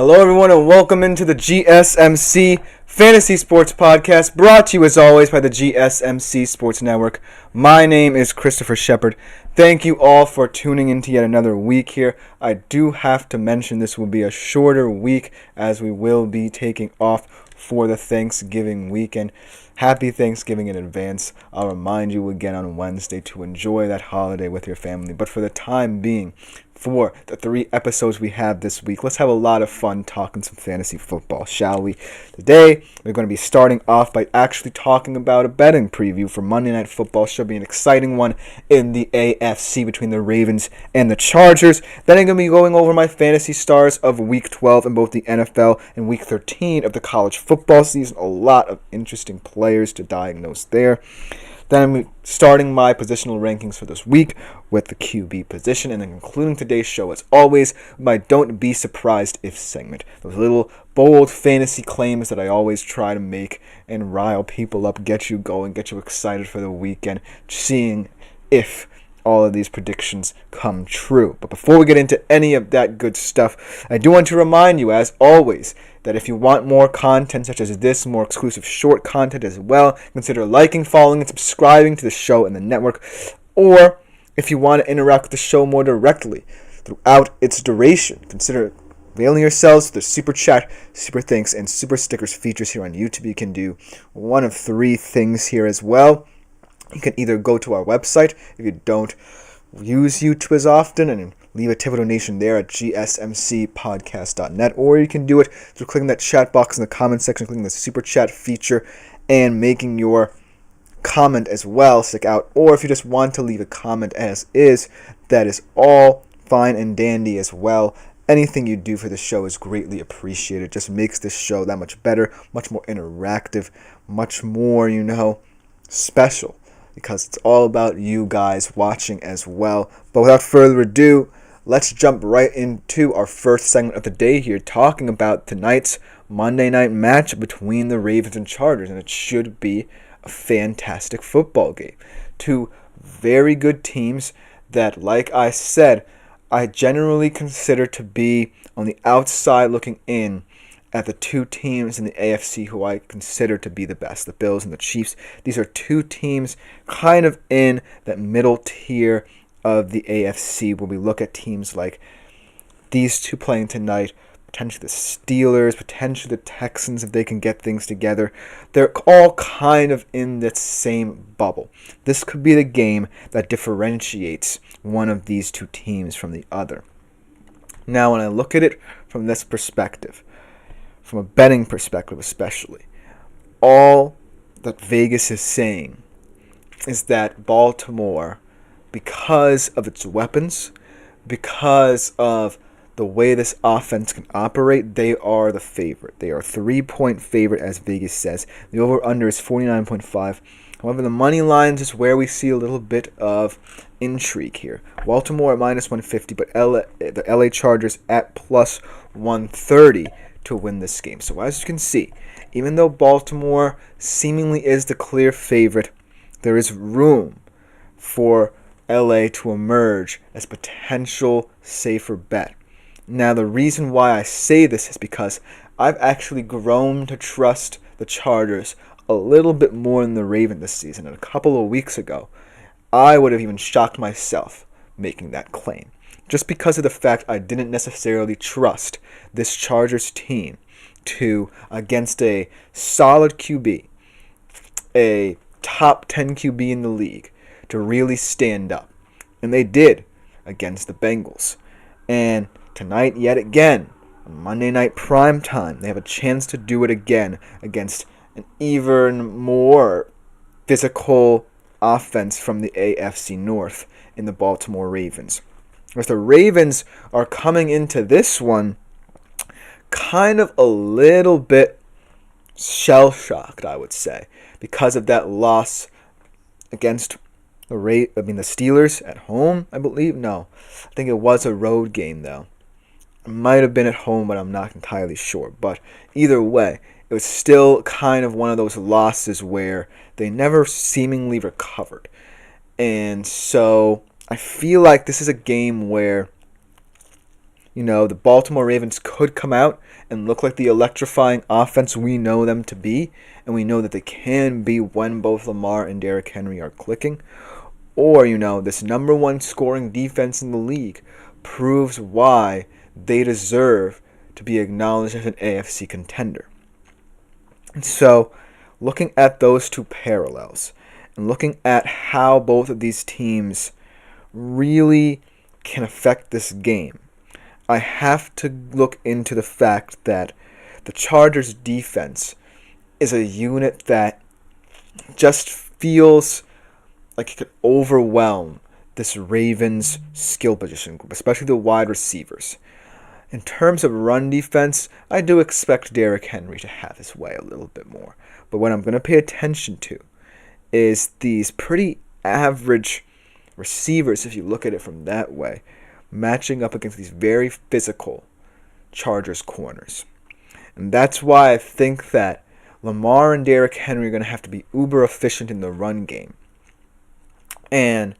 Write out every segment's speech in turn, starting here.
Hello, everyone, and welcome into the GSMC Fantasy Sports Podcast, brought to you, as always, by the GSMC Sports Network. My name is Christopher Shepard. Thank you all for tuning into yet another week here. I do have to mention this will be a shorter week, as we will be taking off for the Thanksgiving weekend. Happy Thanksgiving in advance. I'll remind you again on Wednesday to enjoy that holiday with your family. But for the time being, for the 3 episodes we have this week, let's have a lot of fun talking some fantasy football, shall we? Today, we're going to be starting off by actually talking about a betting preview for Monday Night Football. Should be an exciting one in the AFC between the Ravens and the Chargers. Then I'm going to be going over my fantasy stars of Week 12 in both the NFL and Week 13 of the college football season. A lot of interesting players to diagnose there. Then I'm starting my positional rankings for this week with the QB position, and then concluding today's show, as always, with my Don't Be Surprised If segment. Those little bold fantasy claims that I always try to make and rile people up, get you going, get you excited for the weekend, seeing if all of these predictions come true. But before we get into any of that good stuff, I do want to remind you, as always, that if you want more content such as this, more exclusive short content as well, consider liking, following, and subscribing to the show and the network. Or if you want to interact with the show more directly throughout its duration, consider availing yourselves to the Super Chat, Super Thanks, and Super Stickers features here on YouTube. You can do one of 3 things here as well. You can either go to our website if you don't use YouTube as often and leave a tip of donation there at gsmcpodcast.net, or you can do it through clicking that chat box in the comment section, clicking the Super Chat feature, and making your comment as well stick out. Or if you just want to leave a comment as is, that is all fine and dandy as well. Anything you do for the show is greatly appreciated. It just makes this show that much better, much more interactive, much more, special, because it's all about you guys watching as well. But without further ado, let's jump right into our first segment of the day here, talking about tonight's Monday night match between the Ravens and Chargers, and it should be a fantastic football game. 2 very good teams that, like I said, I generally consider to be on the outside looking in at the 2 teams in the AFC who I consider to be the best, the Bills and the Chiefs. These are 2 teams kind of in that middle tier of the AFC when we look at teams like these 2 playing tonight, potentially the Steelers, potentially the Texans if they can get things together. They're all kind of in that same bubble. This could be the game that differentiates one of these 2 teams from the other. Now, when I look at it from this perspective, from a betting perspective especially, all that Vegas is saying is that Baltimore, because of its weapons, because of the way this offense can operate, they are the favorite. They are a 3-point favorite, as Vegas says. The over-under is 49.5. However, the money lines is where we see a little bit of intrigue here. Baltimore at minus 150, but the LA Chargers at plus 130 to win this game. So as you can see, even though Baltimore seemingly is the clear favorite, there is room for LA to emerge as potential safer bet. Now, the reason why I say this is because I've actually grown to trust the Chargers a little bit more than the Ravens this season. And a couple of weeks ago, I would have even shocked myself making that claim, just because of the fact I didn't necessarily trust this Chargers team to, against a solid QB, a top 10 QB in the league, to really stand up. And they did against the Bengals. And tonight, yet again, on Monday Night Primetime, they have a chance to do it again against an even more physical offense from the AFC North in the Baltimore Ravens. If the Ravens are coming into this one kind of a little bit shell-shocked, I would say, because of that loss against the Steelers at home, I believe. No, I think it was a road game, though. It might have been at home, but I'm not entirely sure. But either way, it was still kind of one of those losses where they never seemingly recovered. And so I feel like this is a game where the Baltimore Ravens could come out and look like the electrifying offense we know them to be, and we know that they can be when both Lamar and Derrick Henry are clicking. Or, this number one scoring defense in the league proves why they deserve to be acknowledged as an AFC contender. And so, looking at those two parallels, and looking at how both of these teams really can affect this game, I have to look into the fact that the Chargers' defense is a unit that just feels like it could overwhelm this Ravens skill position group, especially the wide receivers. In terms of run defense, I do expect Derrick Henry to have his way a little bit more. But what I'm going to pay attention to is these pretty average receivers, if you look at it from that way, matching up against these very physical Chargers corners. And that's why I think that Lamar and Derrick Henry are going to have to be uber efficient in the run game. And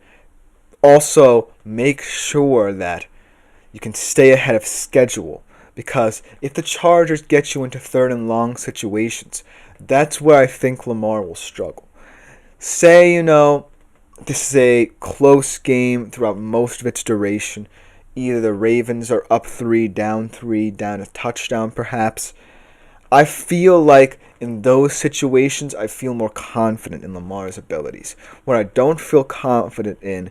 also make sure that you can stay ahead of schedule. Because if the Chargers get you into third and long situations, that's where I think Lamar will struggle. Say, this is a close game throughout most of its duration. Either the Ravens are up 3, down a touchdown perhaps. I feel like in those situations, I feel more confident in Lamar's abilities. What I don't feel confident in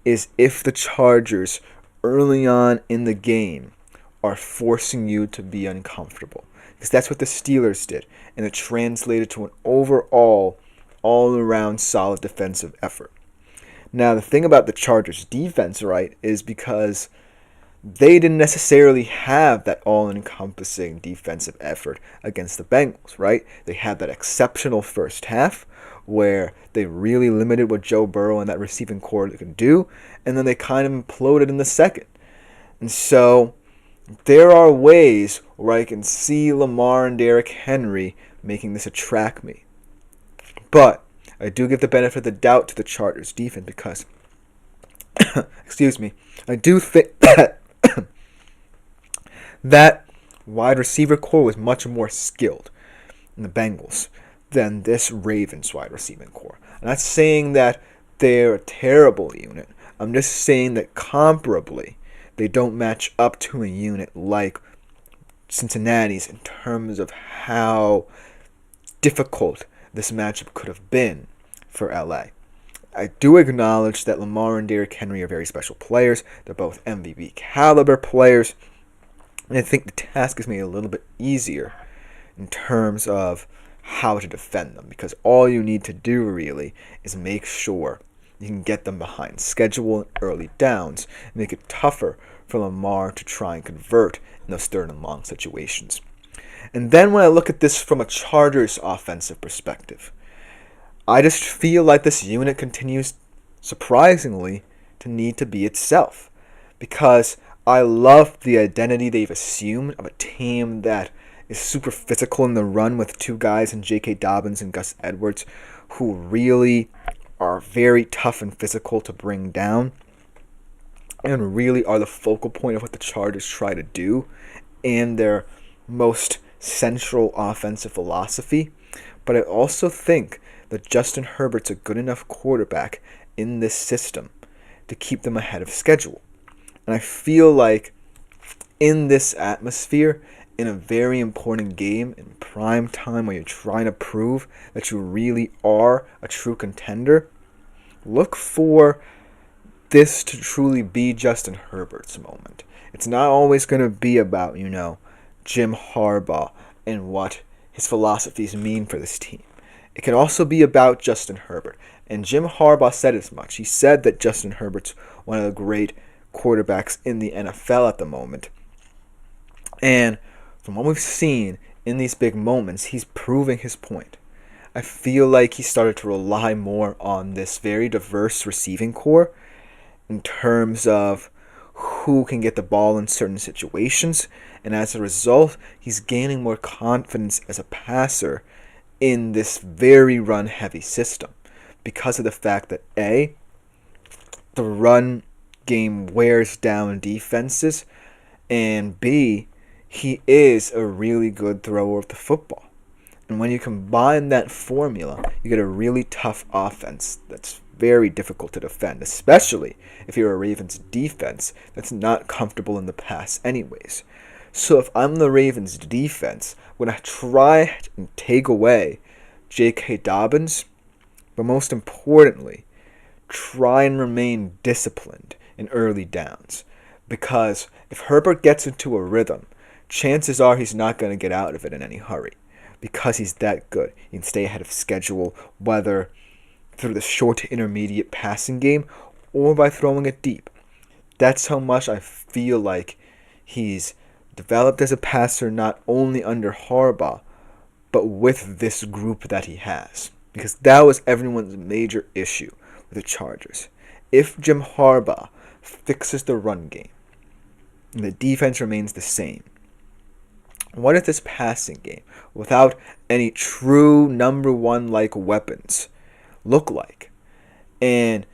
is if the Chargers early on in the game are forcing you to be uncomfortable. Because that's what the Steelers did, and it translated to an overall, all-around solid defensive effort. Now, the thing about the Chargers' defense, right, is because they didn't necessarily have that all-encompassing defensive effort against the Bengals, right? They had that exceptional first half where they really limited what Joe Burrow and that receiving core could do, and then they kind of imploded in the second. And so there are ways where I can see Lamar and Derrick Henry making this a track meet. But I do give the benefit of the doubt to the Chargers defense because, I do think that wide receiver core was much more skilled in the Bengals than this Ravens wide receiving core. I'm not saying that they're a terrible unit. I'm just saying that comparably, they don't match up to a unit like Cincinnati's in terms of how difficult this matchup could have been for LA. I do acknowledge that Lamar and Derrick Henry are very special players. They're both MVP caliber players. And I think the task is made a little bit easier in terms of how to defend them. Because all you need to do really is make sure you can get them behind schedule and early downs and make it tougher for Lamar to try and convert in those third and long situations. And then when I look at this from a Chargers offensive perspective, I just feel like this unit continues, surprisingly, to need to be itself. Because I love the identity they've assumed of a team that is super physical in the run with two guys in J.K. Dobbins and Gus Edwards who really are very tough and physical to bring down and really are the focal point of what the Chargers try to do and their most central offensive philosophy. But I also think that Justin Herbert's a good enough quarterback in this system to keep them ahead of schedule. And I feel like in this atmosphere, in a very important game, in prime time where you're trying to prove that you really are a true contender, look for this to truly be Justin Herbert's moment. It's not always going to be about, Jim Harbaugh and what his philosophies mean for this team. It can also be about Justin Herbert. And Jim Harbaugh said as much. He said that Justin Herbert's one of the great quarterbacks in the NFL at the moment. And from what we've seen in these big moments, he's proving his point. I feel like he started to rely more on this very diverse receiving core in terms of who can get the ball in certain situations. And as a result, he's gaining more confidence as a passer in this very run-heavy system because of the fact that, A, the run game wears down defenses, And B, he is a really good thrower of the football. And when you combine that formula, you get a really tough offense that's very difficult to defend, especially if you're a Ravens defense that's not comfortable in the pass anyways. So if I'm the Ravens defense, I'm going to try and take away J.K. Dobbins, but most importantly, try and remain disciplined in early downs. Because if Herbert gets into a rhythm, chances are he's not going to get out of it in any hurry. Because he's that good. He can stay ahead of schedule, whether through the short to intermediate passing game or by throwing it deep. That's how much I feel like he's developed as a passer, not only under Harbaugh, but with this group that he has. Because that was everyone's major issue with the Chargers. If Jim Harbaugh fixes the run game and the defense remains the same, what if this passing game, without any true number one like weapons, look like? And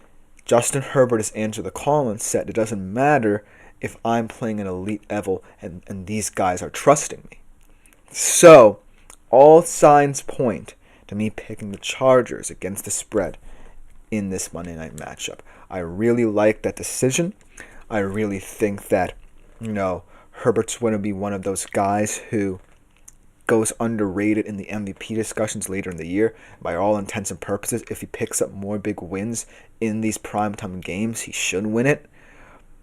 Justin Herbert has answered the call and said it doesn't matter if I'm playing an elite level and these guys are trusting me. So, all signs point to me picking the Chargers against the spread in this Monday night matchup. I really like that decision. I really think that, Herbert's going to be one of those guys who goes underrated in the MVP discussions later in the year. By all intents and purposes, if he picks up more big wins in these primetime games, he should win it.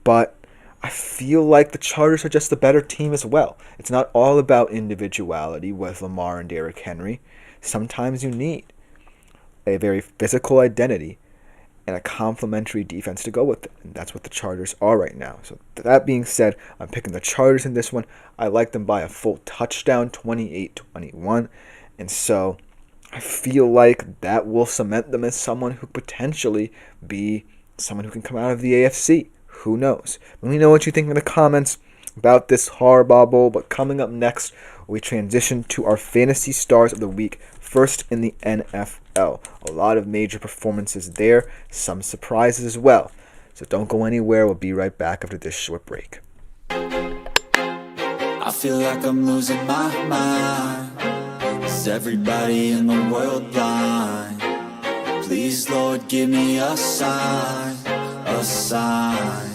But I feel like the Chargers are just the better team as well. It's not all about individuality with Lamar and Derrick Henry. Sometimes you need a very physical identity and a complementary defense to go with it. And that's what the Chargers are right now. So that being said, I'm picking the Chargers in this one. I like them by a full touchdown, 28-21. And so I feel like that will cement them as someone who potentially be someone who can come out of the AFC. Who knows? Let me know what you think in the comments about this Harbaugh Bowl. But coming up next, we transition to our Fantasy Stars of the Week. First in the NFL. A lot of major performances there. Some surprises as well. So don't go anywhere. We'll be right back after this short break. I feel like I'm losing my mind. Is everybody in the world blind? Please, Lord, give me a sign. A sign.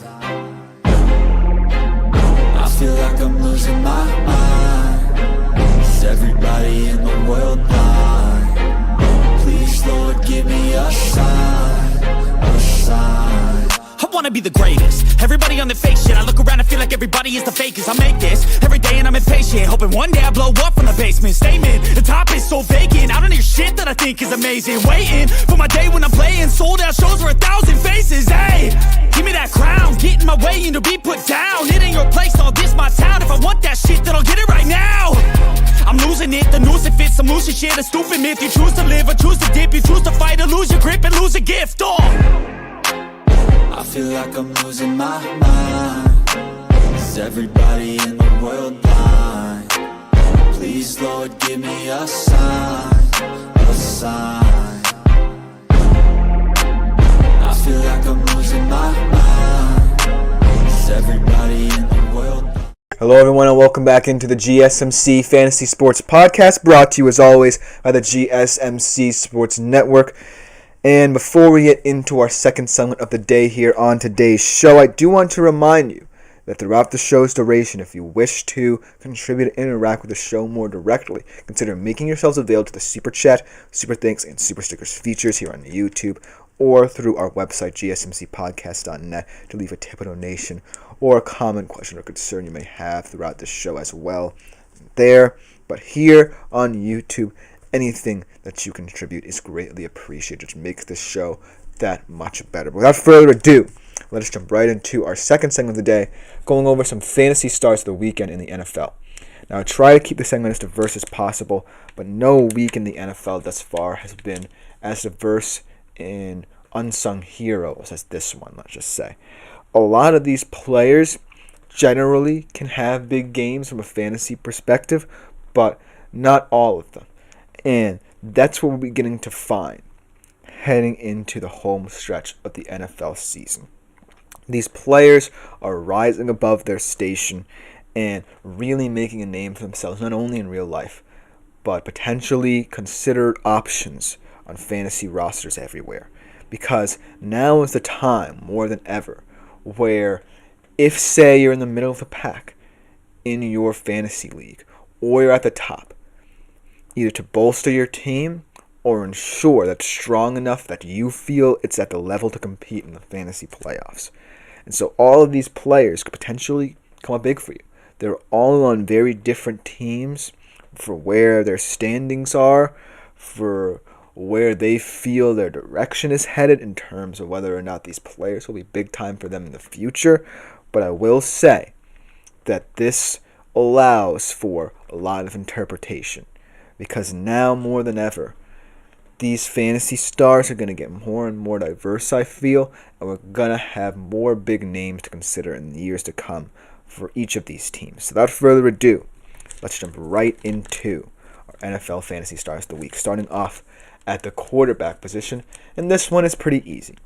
I feel like I'm losing my mind. Is everybody in the world blind? Please, Lord, give me a sign. A sign. I wanna be the greatest. Everybody on the fake shit. I look around and feel like everybody is the fakest. I make this every day and I'm impatient, hoping one day I blow up from the basement. Statement, the top is so vacant. I don't hear shit that I think is amazing. Waiting for my day when I'm playing sold out shows for 1,000 faces. Hey, give me that crown. Get in my way and to be put down. It ain't your place, all this my town. If I want that shit, then I'll get it right now. I'm losing it, the noose it fits. I'm losing shit, a stupid myth. You choose to live or choose to dip. You choose to fight or lose your grip and lose a gift. I feel like I'm losing my mind. Is everybody in the world blind? Please, Lord, give me a sign. A sign. I feel like I'm losing my mind. Is everybody in the world blind? Hello everyone and welcome back into the GSMC Fantasy Sports Podcast, brought to you as always by the GSMC Sports Network. And before we get into our second segment of the day here on today's show, I do want to remind you that throughout the show's duration, if you wish to contribute and interact with the show more directly, consider making yourselves available to the Super Chat, Super Thanks, and Super Stickers features here on YouTube or through our website, gsmcpodcast.net, to leave a tip or donation or a comment, question, or concern you may have throughout the show as well there. But here on YouTube, anything that you contribute is greatly appreciated. It makes this show that much better. But without further ado, let us jump right into our second segment of the day, going over some fantasy stars of the weekend in the NFL. Now, I try to keep the segment as diverse as possible, but no week in the NFL thus far has been as diverse in unsung heroes as this one, let's just say. A lot of these players generally can have big games from a fantasy perspective, but not all of them. And that's what we're beginning to find heading into the home stretch of the NFL season. These players are rising above their station and really making a name for themselves, not only in real life, but potentially considered options on fantasy rosters everywhere. Because now is the time, more than ever, where if, say, you're in the middle of the pack in your fantasy league, or you're at the top, either to bolster your team or ensure that it's strong enough that you feel it's at the level to compete in the fantasy playoffs. And so all of these players could potentially come up big for you. They're all on very different teams for where their standings are, for where they feel their direction is headed in terms of whether or not these players will be big time for them in the future. But I will say that this allows for a lot of interpretation, because now more than ever, these fantasy stars are going to get more and more diverse, I feel, and we're going to have more big names to consider in the years to come for each of these teams. So without further ado, let's jump right into our NFL Fantasy Stars of the Week, starting off at the quarterback position, and this one is pretty easy.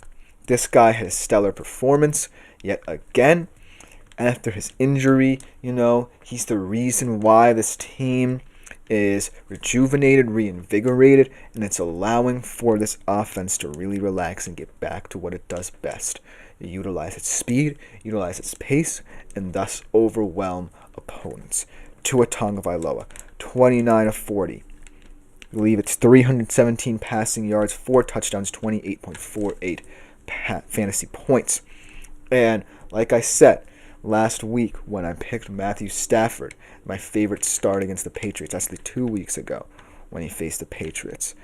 This guy had a stellar performance yet again. After his injury, he's the reason why this team is rejuvenated, reinvigorated, and it's allowing for this offense to really relax and get back to what it does best. Utilize its speed, utilize its pace, and thus overwhelm opponents. Tua Tagovailoa, 29 of 40. I believe it's 317 passing yards, 4 touchdowns, 28.48 fantasy points. And like I said last week when I picked Matthew Stafford, my favorite start against the Patriots, actually 2 weeks ago when he faced the Patriots,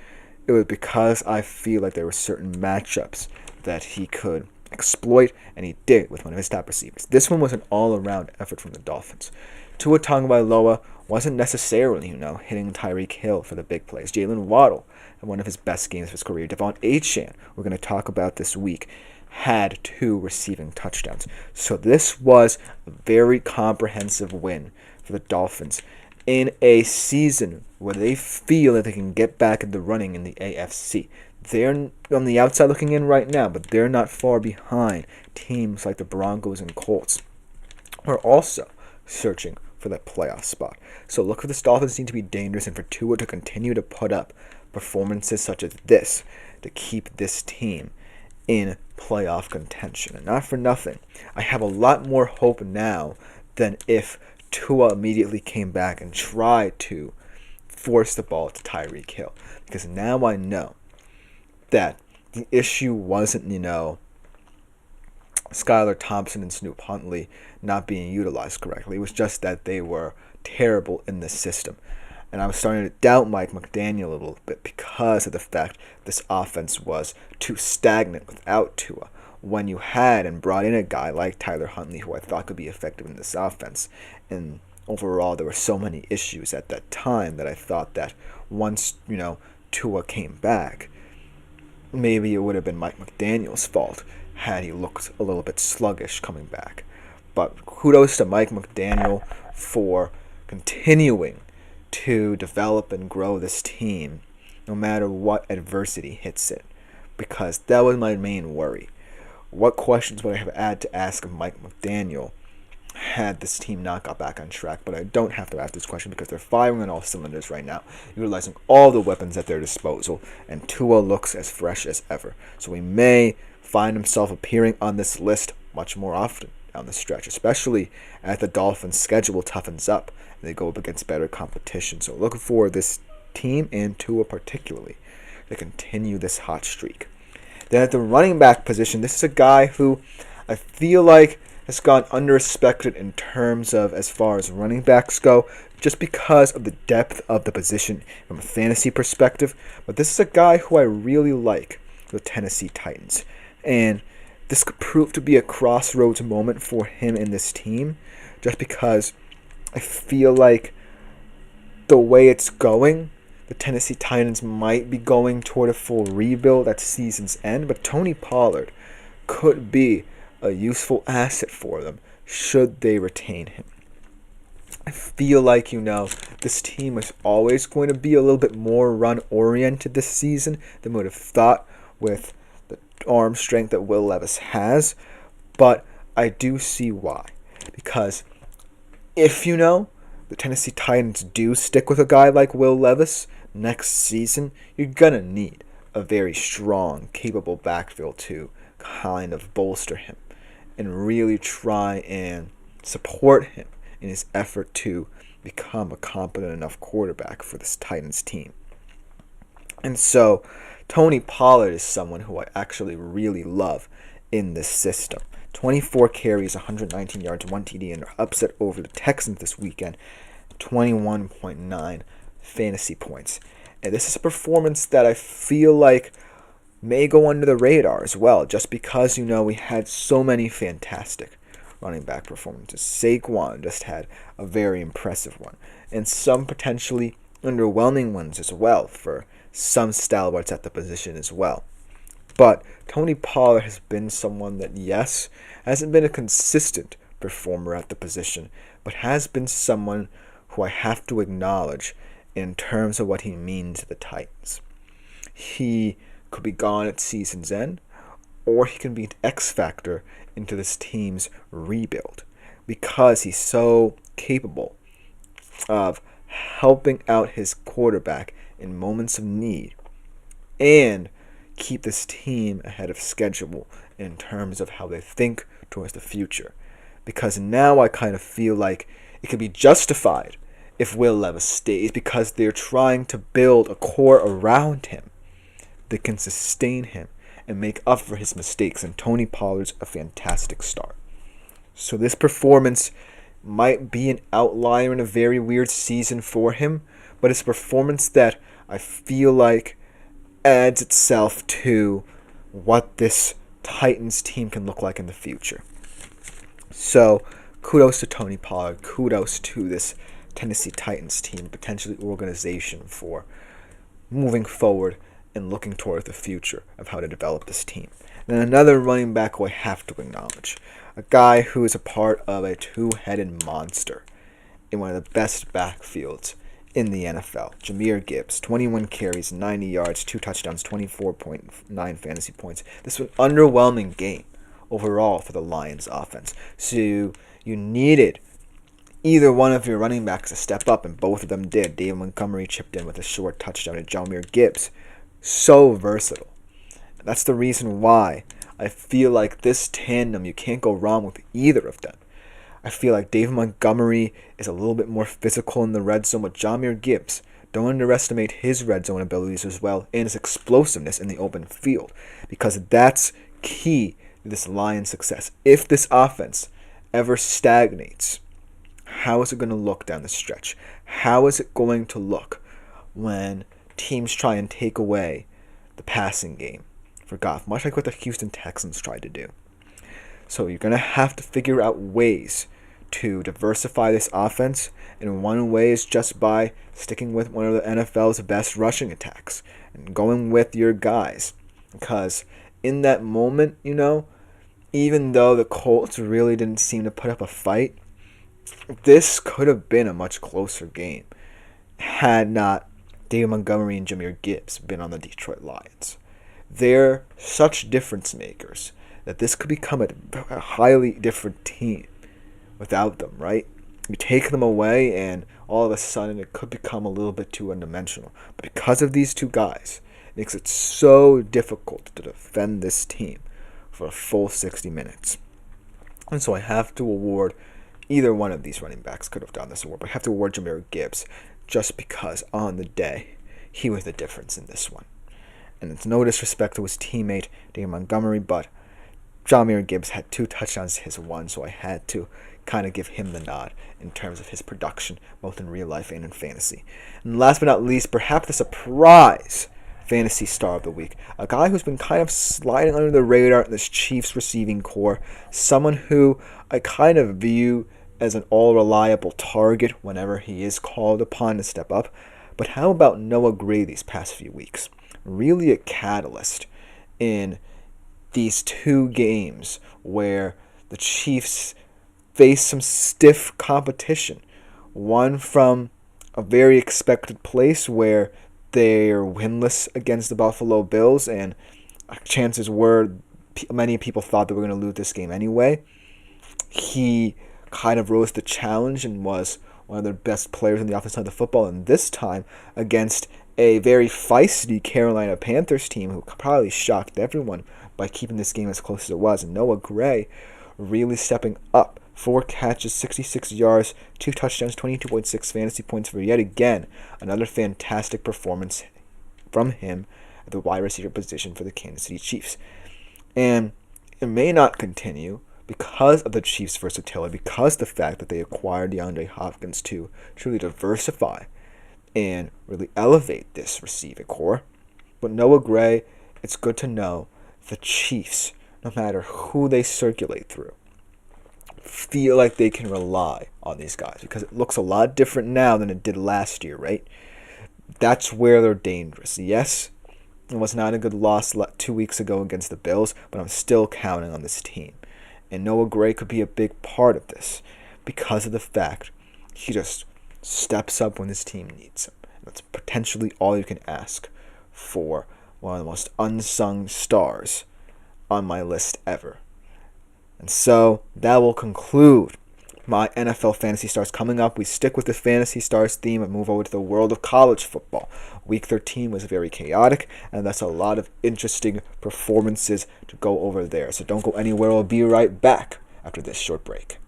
it was because I feel like there were certain matchups that he could exploit, and he did with one of his top receivers. This one was an all-around effort from the Dolphins. Tua Tagovailoa wasn't necessarily, hitting Tyreek Hill for the big plays. Jalen Waddle had one of his best games of his career. Devon Achane, we're going to talk about this week, had 2 receiving touchdowns. So this was a very comprehensive win for the Dolphins in a season where they feel that they can get back in the running in the AFC. They're on the outside looking in right now, but they're not far behind teams like the Broncos and Colts, who are also searching for that playoff spot. So look for this Dolphins team to be dangerous and for Tua to continue to put up performances such as this to keep this team in playoff contention. And not for nothing, I have a lot more hope now than if Tua immediately came back and tried to force the ball to Tyreek Hill. Because now I know that the issue wasn't, Skylar Thompson and Snoop Huntley not being utilized correctly. It was just that they were terrible in the system. And I was starting to doubt Mike McDaniel a little bit because of the fact this offense was too stagnant without Tua. When you had and brought in a guy like Tyler Huntley, who I thought could be effective in this offense, and overall there were so many issues at that time that I thought that once, Tua came back, maybe it would have been Mike McDaniel's fault had he looked a little bit sluggish coming back. But kudos to Mike McDaniel for continuing to develop and grow this team no matter what adversity hits it, because that was my main worry. What questions would I have had to ask of Mike McDaniel had this team not got back on track? But I don't have to ask this question because they're firing on all cylinders right now, utilizing all the weapons at their disposal, and Tua looks as fresh as ever. So we may find himself appearing on this list much more often down the stretch, especially as the Dolphins' schedule toughens up and they go up against better competition. So looking for this team and Tua particularly to continue this hot streak. Then at the running back position, this is a guy who I feel like has gone under-respected in terms of as far as running backs go, just because of the depth of the position from a fantasy perspective. But this is a guy who I really like, the Tennessee Titans. And this could prove to be a crossroads moment for him and this team, just because I feel like the way it's going, the Tennessee Titans might be going toward a full rebuild at season's end, but Tony Pollard could be a useful asset for them should they retain him. I feel like, this team was always going to be a little bit more run-oriented this season than we would have thought with the arm strength that Will Levis has. But I do see why. Because if the Tennessee Titans do stick with a guy like Will Levis next season, you're going to need a very strong, capable backfield to kind of bolster him and really try and support him in his effort to become a competent enough quarterback for this Titans team. And so Tony Pollard is someone who I actually really love in this system. 24 carries, 119 yards, 1 TD, and their upset over the Texans this weekend, 21.9 fantasy points. And this is a performance that I feel like may go under the radar as well, just because, we had so many fantastic running back performances. Saquon just had a very impressive one, and some potentially underwhelming ones as well for some stalwarts at the position as well. But Tony Pollard has been someone that, yes, hasn't been a consistent performer at the position, but has been someone who I have to acknowledge in terms of what he means to the Titans. He could be gone at season's end, or he can be an X factor into this team's rebuild because he's so capable of helping out his quarterback in moments of need and keep this team ahead of schedule in terms of how they think towards the future. Because now I kind of feel like it could be justified if Will Levis stays because they're trying to build a core around him that can sustain him and make up for his mistakes. And Tony Pollard's a fantastic start. So this performance might be an outlier in a very weird season for him, but it's a performance that I feel like adds itself to what this Titans team can look like in the future. So kudos to Tony Pollard, kudos to this Tennessee Titans team, potentially organization for moving forward and looking toward the future of how to develop this team. Then another running back who I have to acknowledge, a guy who is a part of a two-headed monster in one of the best backfields in the NFL. Jahmyr Gibbs, 21 carries, 90 yards, 2 touchdowns, 24.9 fantasy points. This was an underwhelming game overall for the Lions offense. So you needed either one of your running backs to step up, and both of them did. David Montgomery chipped in with a short touchdown, and Jahmyr Gibbs, so versatile. That's the reason why I feel like this tandem, you can't go wrong with either of them. I feel like David Montgomery is a little bit more physical in the red zone, but Jahmyr Gibbs, don't underestimate his red zone abilities as well and his explosiveness in the open field, because that's key to this Lions' success. If this offense ever stagnates, how is it going to look down the stretch? How is it going to look when teams try and take away the passing game for Goff, much like what the Houston Texans tried to do? So you're going to have to figure out ways to diversify this offense, and one way is just by sticking with one of the NFL's best rushing attacks and going with your guys. Because in that moment, even though the Colts really didn't seem to put up a fight, this could have been a much closer game had not David Montgomery and Jahmyr Gibbs been on the Detroit Lions. They're such difference makers that this could become a highly different team without them, right? You take them away and all of a sudden it could become a little bit too one-dimensional. But because of these two guys, it makes it so difficult to defend this team for a full 60 minutes. And so I have to award either one of these running backs could have done this award, but I have to award Jahmyr Gibbs just because on the day he was the difference in this one. And it's no disrespect to his teammate David Montgomery, but Jahmyr Gibbs had 2 touchdowns to his 1, so I had to kind of give him the nod in terms of his production, both in real life and in fantasy. And last but not least, perhaps the surprise fantasy star of the week, a guy who's been kind of sliding under the radar in this Chiefs receiving core, someone who I kind of view as an all-reliable target whenever he is called upon to step up. But how about Noah Gray these past few weeks? Really a catalyst in these 2 games where the Chiefs face some stiff competition. One from a very expected place where they're winless against the Buffalo Bills, and chances were many people thought they were going to lose this game anyway. He kind of rose to the challenge and was one of their best players on the offensive side of the football, and this time against a very feisty Carolina Panthers team who probably shocked everyone by keeping this game as close as it was. And Noah Gray really stepping up. 4 catches, 66 yards, 2 touchdowns, 22.6 fantasy points for yet again another fantastic performance from him at the wide receiver position for the Kansas City Chiefs. And it may not continue because of the Chiefs' versatility, because of the fact that they acquired DeAndre Hopkins to truly diversify and really elevate this receiving core. But Noah Gray, it's good to know the Chiefs, no matter who they circulate through, feel like they can rely on these guys because it looks a lot different now than it did last year, right? That's where they're dangerous. Yes, it was not a good loss 2 weeks ago against the Bills, but I'm still counting on this team. And Noah Gray could be a big part of this because of the fact he just steps up when his team needs him. That's potentially all you can ask for one of the most unsung stars on my list ever. And so that will conclude my NFL Fantasy Stars. Coming up, we stick with the Fantasy Stars theme and move over to the world of college football. Week 13 was very chaotic, and that's a lot of interesting performances to go over there. So don't go anywhere. We'll be right back after this short break.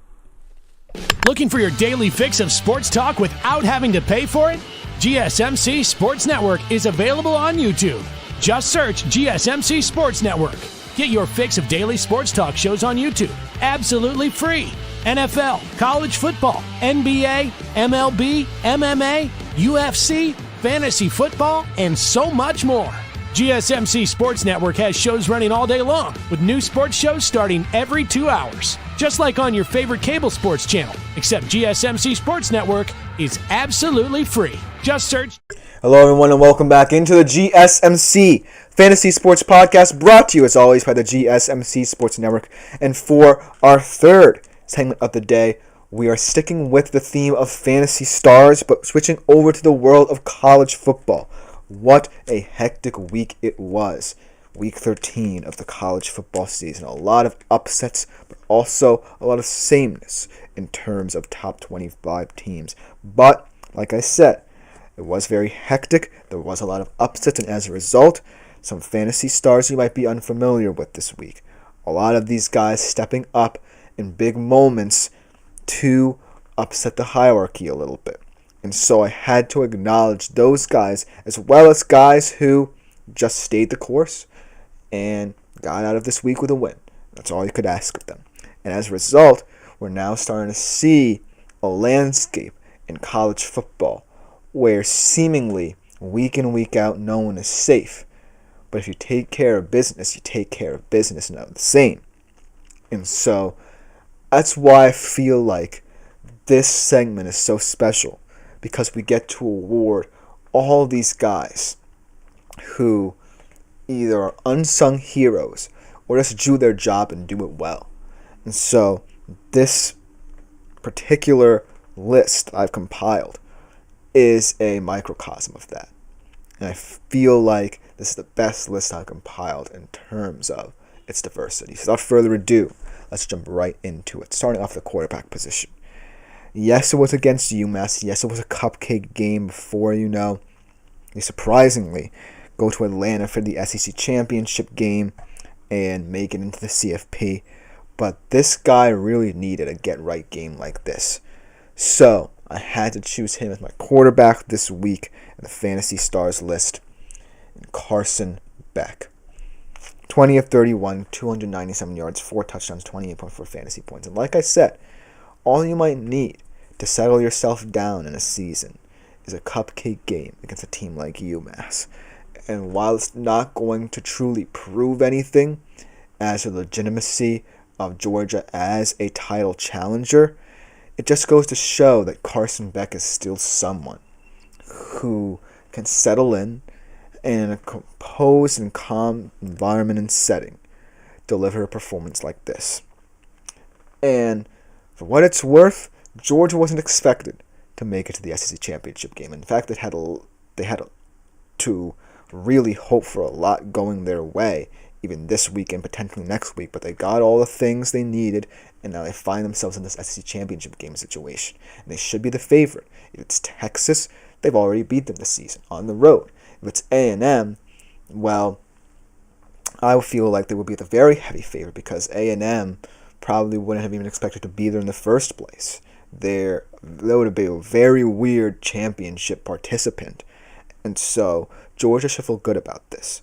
Looking for your daily fix of sports talk without having to pay for it? GSMC Sports Network is available on YouTube. Just search GSMC Sports Network. Get your fix of daily sports talk shows on YouTube, absolutely free. NFL, college football, NBA, MLB, MMA, UFC, fantasy football, and so much more. GSMC Sports Network has shows running all day long, with new sports shows starting every 2 hours. Just like on your favorite cable sports channel, except GSMC Sports Network is absolutely free. Just search. Hello, everyone, and welcome back into the GSMC Fantasy Sports Podcast, brought to you, as always, by the GSMC Sports Network. And for our third segment of the day, we are sticking with the theme of Fantasy Stars, but switching over to the world of college football. What a hectic week it was. Week 13 of the college football season. A lot of upsets, but also a lot of sameness in terms of top 25 teams. But, like I said, it was very hectic. There was a lot of upsets, and as a result, some fantasy stars you might be unfamiliar with this week. A lot of these guys stepping up in big moments to upset the hierarchy a little bit. And so I had to acknowledge those guys, as well as guys who just stayed the course and got out of this week with a win. That's all you could ask of them. And as a result, we're now starting to see a landscape in college football where seemingly week in, week out, no one is safe. But if you take care of business, you take care of business, and not the same. And so that's why I feel like this segment is so special, because we get to award all these guys who either are unsung heroes or just do their job and do it well. And so this particular list I've compiled is a microcosm of that. And I feel like this is the best list I've compiled in terms of its diversity. So without further ado, let's jump right into it. Starting off the quarterback position. Yes, it was against UMass. Yes, it was a cupcake game before, they surprisingly go to Atlanta for the SEC championship game and make it into the CFP. But this guy really needed a get-right game like this. So I had to choose him as my quarterback this week in the Fantasy Stars list. Carson Beck. 20 of 31, 297 yards, 4 touchdowns, 28.4 fantasy points. And like I said, all you might need to settle yourself down in a season is a cupcake game against a team like UMass. And while it's not going to truly prove anything as the legitimacy of Georgia as a title challenger, it just goes to show that Carson Beck is still someone who can settle in a composed and calm environment and setting, deliver a performance like this. And for what it's worth, Georgia wasn't expected to make it to the SEC championship game. In fact, they had to really hope for a lot going their way even this week and potentially next week, but they got all the things they needed, and now they find themselves in this SEC championship game situation. And they should be the favorite. If it's Texas, they've already beat them this season on the road. If it's A&M, well, I feel like they would be the very heavy favorite because A&M probably wouldn't have even expected to be there in the first place. They would have been a very weird championship participant. And so Georgia should feel good about this.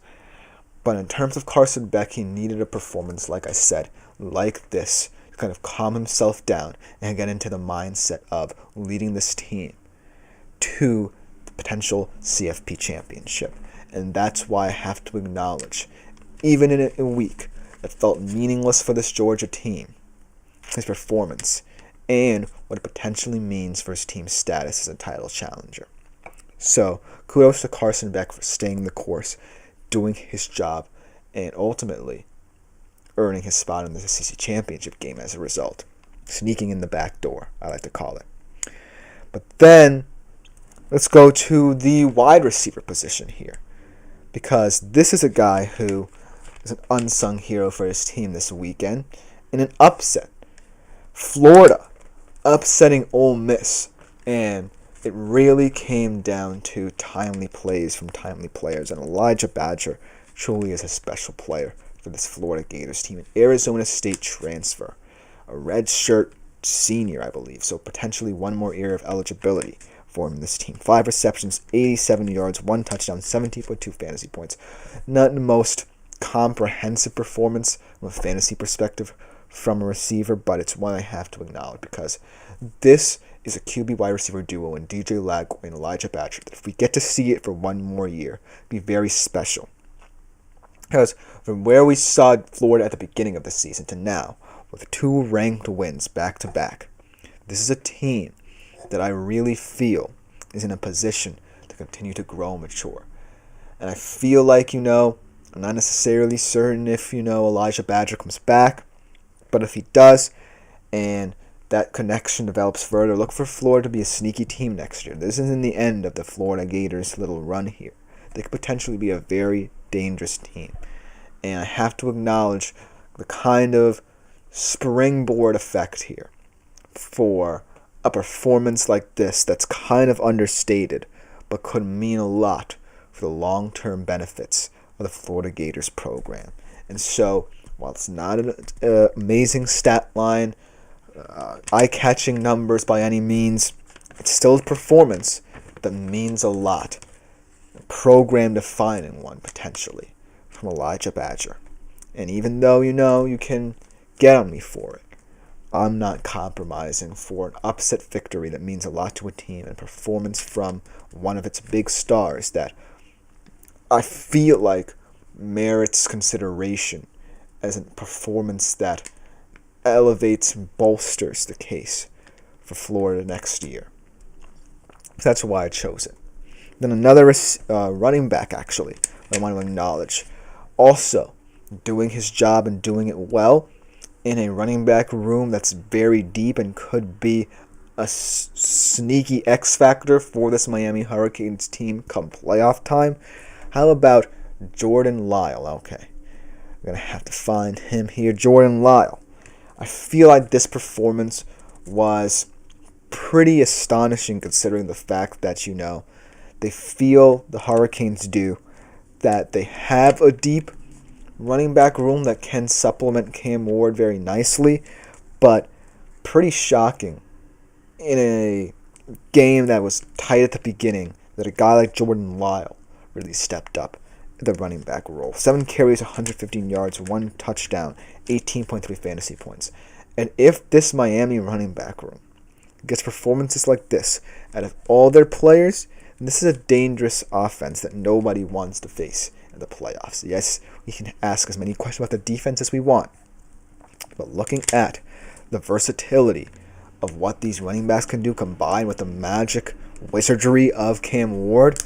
But in terms of Carson Beck, he needed a performance, like I said, like this, to kind of calm himself down and get into the mindset of leading this team to the potential CFP championship. And that's why I have to acknowledge, even in a week that felt meaningless for this Georgia team, his performance, and what it potentially means for his team's status as a title challenger. So, kudos to Carson Beck for staying the course, doing his job, and ultimately earning his spot in the SEC championship game as a result. Sneaking in the back door, I like to call it. But then, let's go to the wide receiver position here. Because this is a guy who is an unsung hero for his team this weekend in an upset. Florida upsetting Ole Miss, and it really came down to timely plays from timely players, and Elijah Badger truly is a special player for this Florida Gators team. An Arizona State transfer, a redshirt senior, I believe, so potentially one more year of eligibility for him in this team. 5 receptions, 87 yards, 1 touchdown, 17.2 fantasy points. Not the most comprehensive performance from a fantasy perspective from a receiver, but it's one I have to acknowledge because this is a QB wide receiver duo in DJ Lagway and Elijah Badger that if we get to see it for one more year, it'd be very special. Because from where we saw Florida at the beginning of the season to now, with 2 ranked wins back-to-back, this is a team that I really feel is in a position to continue to grow and mature. And I feel like, I'm not necessarily certain if, Elijah Badger comes back, but if he does, and that connection develops further, look for Florida to be a sneaky team next year. This isn't the end of the Florida Gators' little run here. They could potentially be a very dangerous team. And I have to acknowledge the kind of springboard effect here for a performance like this that's kind of understated, but could mean a lot for the long-term benefits of the Florida Gators program. And so, while it's not an amazing stat line, eye-catching numbers by any means, it's still a performance that means a lot. A program-defining one, potentially, from Elijah Badger. And even though, you can get on me for it, I'm not compromising for an upset victory that means a lot to a team and performance from one of its big stars that I feel like merits consideration as a performance that elevates and bolsters the case for Florida next year. That's why I chose it. Then another running back, actually, I want to acknowledge, also doing his job and doing it well in a running back room that's very deep and could be a sneaky X factor for this Miami Hurricanes team come playoff time. How about Jordan Lyle? Okay, I'm going to have to find him here. Jordan Lyle. I feel like this performance was pretty astonishing considering the fact that, they feel the Hurricanes do, that they have a deep running back room that can supplement Cam Ward very nicely, but pretty shocking in a game that was tight at the beginning that a guy like Jordan Lyle really stepped up at the running back role. 7 carries, 115 yards, 1 touchdown, 18.3 fantasy points. And if this Miami running back room gets performances like this out of all their players, this is a dangerous offense that nobody wants to face in the playoffs. Yes, we can ask as many questions about the defense as we want, but looking at the versatility of what these running backs can do combined with the magic wizardry of Cam Ward,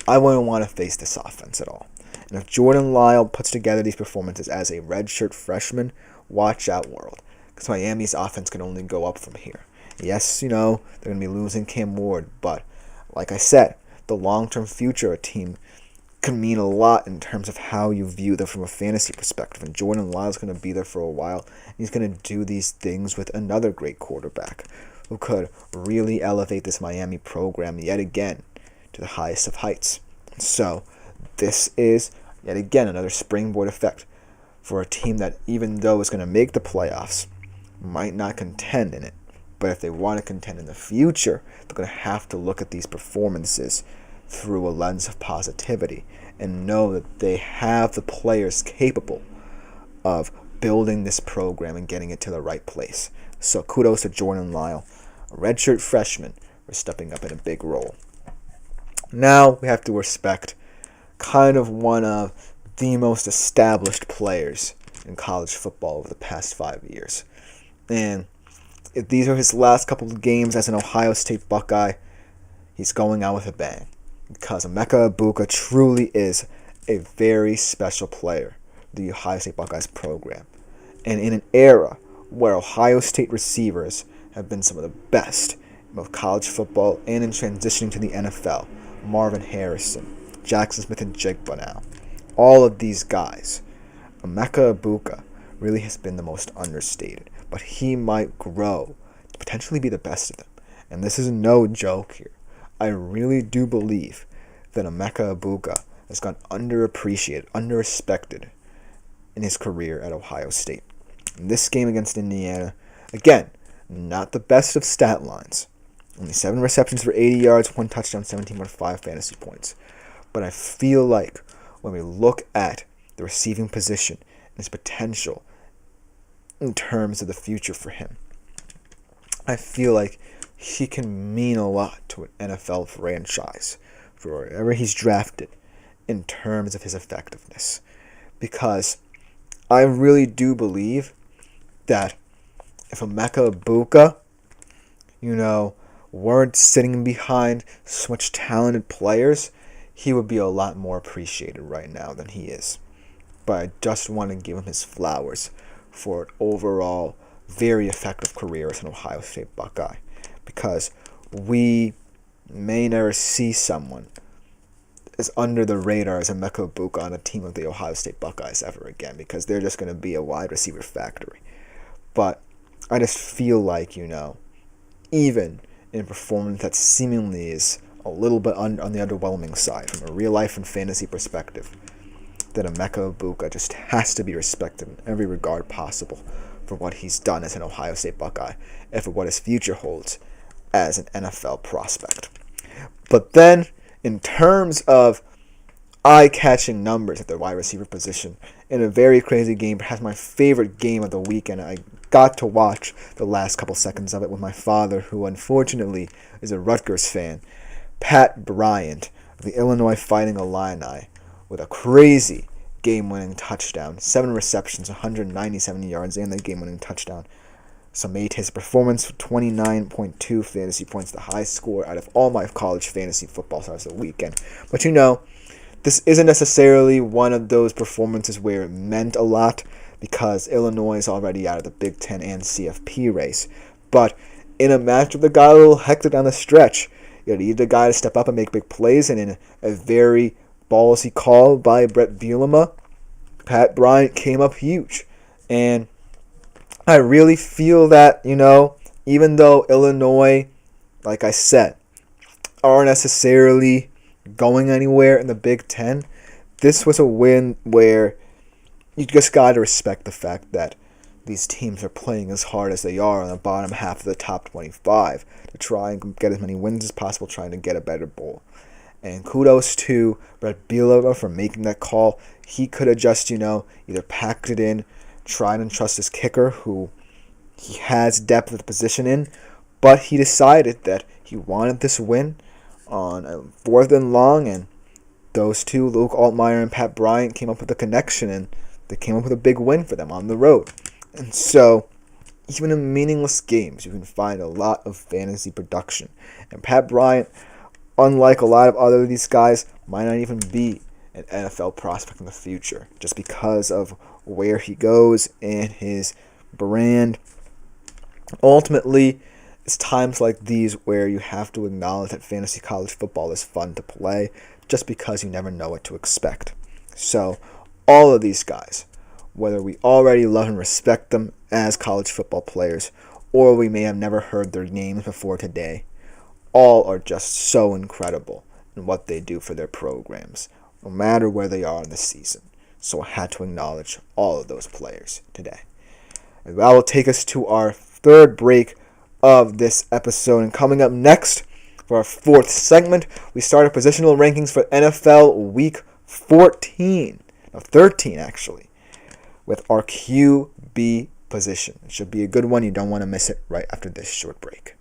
I wouldn't want to face this offense at all. And if Jordan Lyle puts together these performances as a redshirt freshman, watch out, world, because Miami's offense can only go up from here. Yes, they're going to be losing Cam Ward, but like I said, the long-term future of a team can mean a lot in terms of how you view them from a fantasy perspective. And Jordan Lyle's going to be there for a while. He's going to do these things with another great quarterback who could really elevate this Miami program yet again to the highest of heights. So this is yet again another springboard effect for a team that, even though it's going to make the playoffs, might not contend in it. But if they want to contend in the future, they're going to have to look at these performances through a lens of positivity and know that they have the players capable of building this program and getting it to the right place. So kudos to Jordan Lyle, a redshirt freshman, for stepping up in a big role. Now we have to respect kind of one of the most established players in college football over the past 5 years. And if these are his last couple of games as an Ohio State Buckeye, he's going out with a bang. Because Emeka Egbuka truly is a very special player for the Ohio State Buckeyes program. And in an era where Ohio State receivers have been some of the best in both college football and in transitioning to the NFL, Marvin Harrison, Jackson Smith-Njigba now, all of these guys, Emeka Egbuka really has been the most understated. But he might grow to potentially be the best of them. And this is no joke here. I really do believe that Emeka Egbuka has gone underappreciated, underrespected in his career at Ohio State. In this game against Indiana, again, not the best of stat lines. Only 7 receptions for 80 yards, 1 touchdown, 17.5 fantasy points. But I feel like when we look at the receiving position and his potential in terms of the future for him, I feel like he can mean a lot to an NFL franchise for wherever he's drafted in terms of his effectiveness. Because I really do believe that if Emeka Egbuka, weren't sitting behind so much talented players, he would be a lot more appreciated right now than he is. But I just want to give him his flowers for an overall very effective career as an Ohio State Buckeye. Because we may never see someone as under the radar as Emeka Egbuka on a team of the Ohio State Buckeyes ever again, because they're just going to be a wide receiver factory. But I just feel like, even in a performance that seemingly is a little bit on the underwhelming side from a real life and fantasy perspective, that Emeka Egbuka just has to be respected in every regard possible for what he's done as an Ohio State Buckeye and for what his future holds as an NFL prospect. But then, in terms of eye-catching numbers at the wide receiver position, in a very crazy game, perhaps my favorite game of the weekend, I got to watch the last couple seconds of it with my father, who unfortunately is a Rutgers fan. Pat Bryant of the Illinois Fighting Illini with a crazy game-winning touchdown, 7 receptions, 197 yards, and the game-winning touchdown. So made his performance 29.2 fantasy points, the highest score out of all my college fantasy football stars of the weekend. But this isn't necessarily one of those performances where it meant a lot, because Illinois is already out of the Big Ten and CFP race. But in a matchup that got a little hectic down the stretch, you need a guy to step up and make big plays, and in a very ballsy call by Brett Bielema, Pat Bryant came up huge. And I really feel that, even though Illinois, like I said, aren't necessarily going anywhere in the Big Ten, this was a win where you just got to respect the fact that these teams are playing as hard as they are on the bottom half of the top 25 to try and get as many wins as possible, trying to get a better bowl. And kudos to Brett Bielema for making that call. He could have just, either packed it in, tried and trust his kicker, who he has depth of the position in, but he decided that he wanted this win on a 4th and long, and those two, Luke Altmaier and Pat Bryant, came up with a connection, and they came up with a big win for them on the road. And so, even in meaningless games, you can find a lot of fantasy production. And Pat Bryant, unlike a lot of other of these guys, might not even be an NFL prospect in the future, just because of where he goes and his brand. Ultimately, It's times like these where you have to acknowledge that fantasy college football is fun to play just because you never know what to expect. So, all of these guys, whether we already love and respect them as college football players, or we may have never heard their names before today, all are just so incredible in what they do for their programs, no matter where they are in the season. So I had to acknowledge all of those players today. And that will take us to our third break of this episode. And coming up next for our fourth segment, we start our positional rankings for NFL Week 13 actually, with our QB position. It should be a good one. You don't want to miss it right after this short break.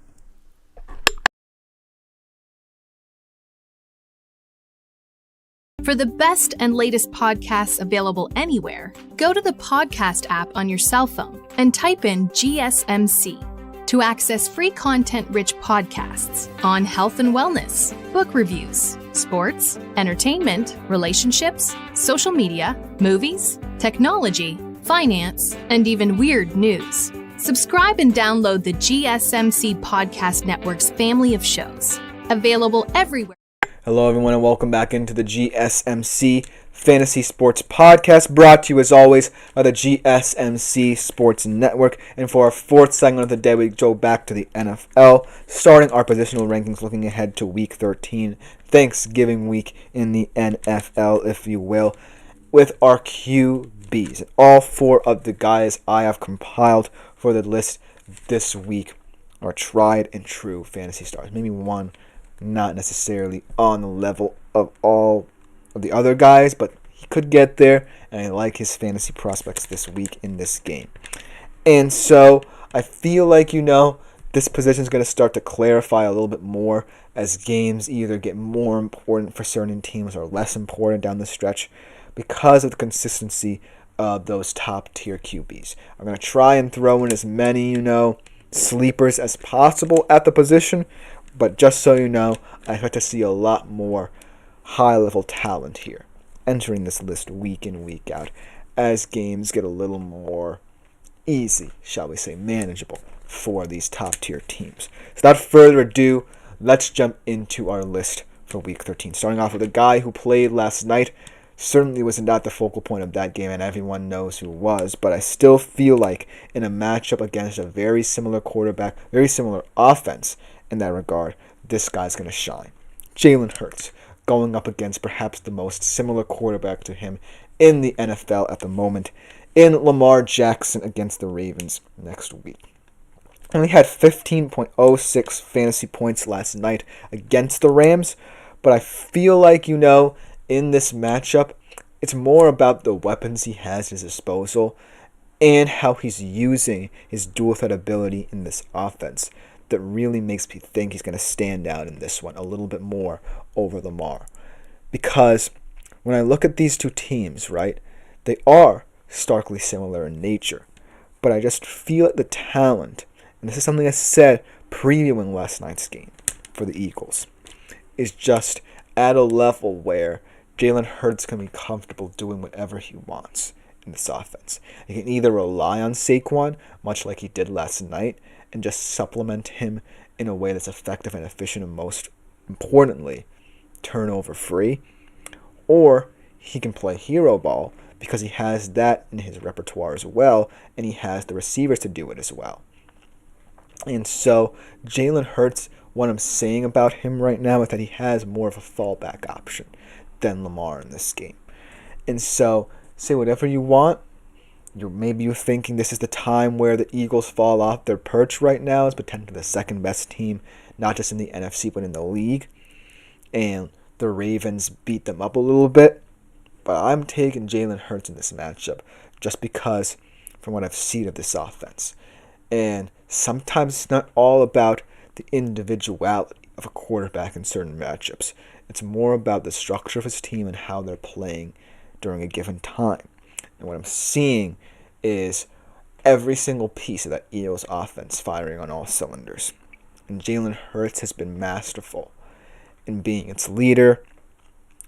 For the best and latest podcasts available anywhere, go to the podcast app on your cell phone and type in GSMC to access free content-rich podcasts on health and wellness, book reviews, sports, entertainment, relationships, social media, movies, technology, finance, and even weird news. Subscribe and download the GSMC Podcast Network's family of shows, available everywhere. Hello, everyone, and welcome back into the GSMC Fantasy Sports Podcast, brought to you, as always, by the GSMC Sports Network. And for our fourth segment of the day, we go back to the NFL, starting our positional rankings, looking ahead to Week 13, Thanksgiving week in the NFL, if you will, with our QBs. All four of the guys I have compiled for the list this week are tried and true fantasy stars. Maybe one not necessarily on the level of all of the other guys, but he could get there, and I like his fantasy prospects this week in this game. And so I feel like, this position is going to start to clarify a little bit more as games either get more important for certain teams or less important down the stretch because of the consistency of those top-tier QBs. I'm going to try and throw in as many, sleepers as possible at the position, but just so you know, I expect to see a lot more high-level talent here entering this list week in, week out as games get a little more easy, shall we say, manageable for these top-tier teams. So without further ado, let's jump into our list for Week 13. Starting off with a guy who played last night. Certainly was not the focal point of that game, and everyone knows who was, but I still feel like in a matchup against a very similar quarterback, very similar offense, in that regard, this guy's going to shine. Jalen Hurts, going up against perhaps the most similar quarterback to him in the NFL at the moment, in Lamar Jackson against the Ravens next week. And he had 15.06 fantasy points last night against the Rams, but I feel like, in this matchup, it's more about the weapons he has at his disposal and how he's using his dual threat ability in this offense that really makes me think he's going to stand out in this one a little bit more over Lamar. Because when I look at these two teams, right, they are starkly similar in nature, but I just feel the talent, and this is something I said previewing last night's game for the Eagles, is just at a level where Jalen Hurts can be comfortable doing whatever he wants in this offense. He can either rely on Saquon, much like he did last night, and just supplement him in a way that's effective and efficient and, most importantly, turnover-free, or he can play hero ball because he has that in his repertoire as well, and he has the receivers to do it as well. And so Jalen Hurts, what I'm saying about him right now is that he has more of a fallback option than Lamar in this game. And so say whatever you want. Maybe you're thinking this is the time where the Eagles fall off their perch right now as potentially the second best team, not just in the NFC but in the league. And the Ravens beat them up a little bit. But I'm taking Jalen Hurts in this matchup just because from what I've seen of this offense. And sometimes it's not all about the individuality of a quarterback in certain matchups. It's more about the structure of his team and how they're playing during a given time. And what I'm seeing is every single piece of that Eagles offense firing on all cylinders. And Jalen Hurts has been masterful in being its leader,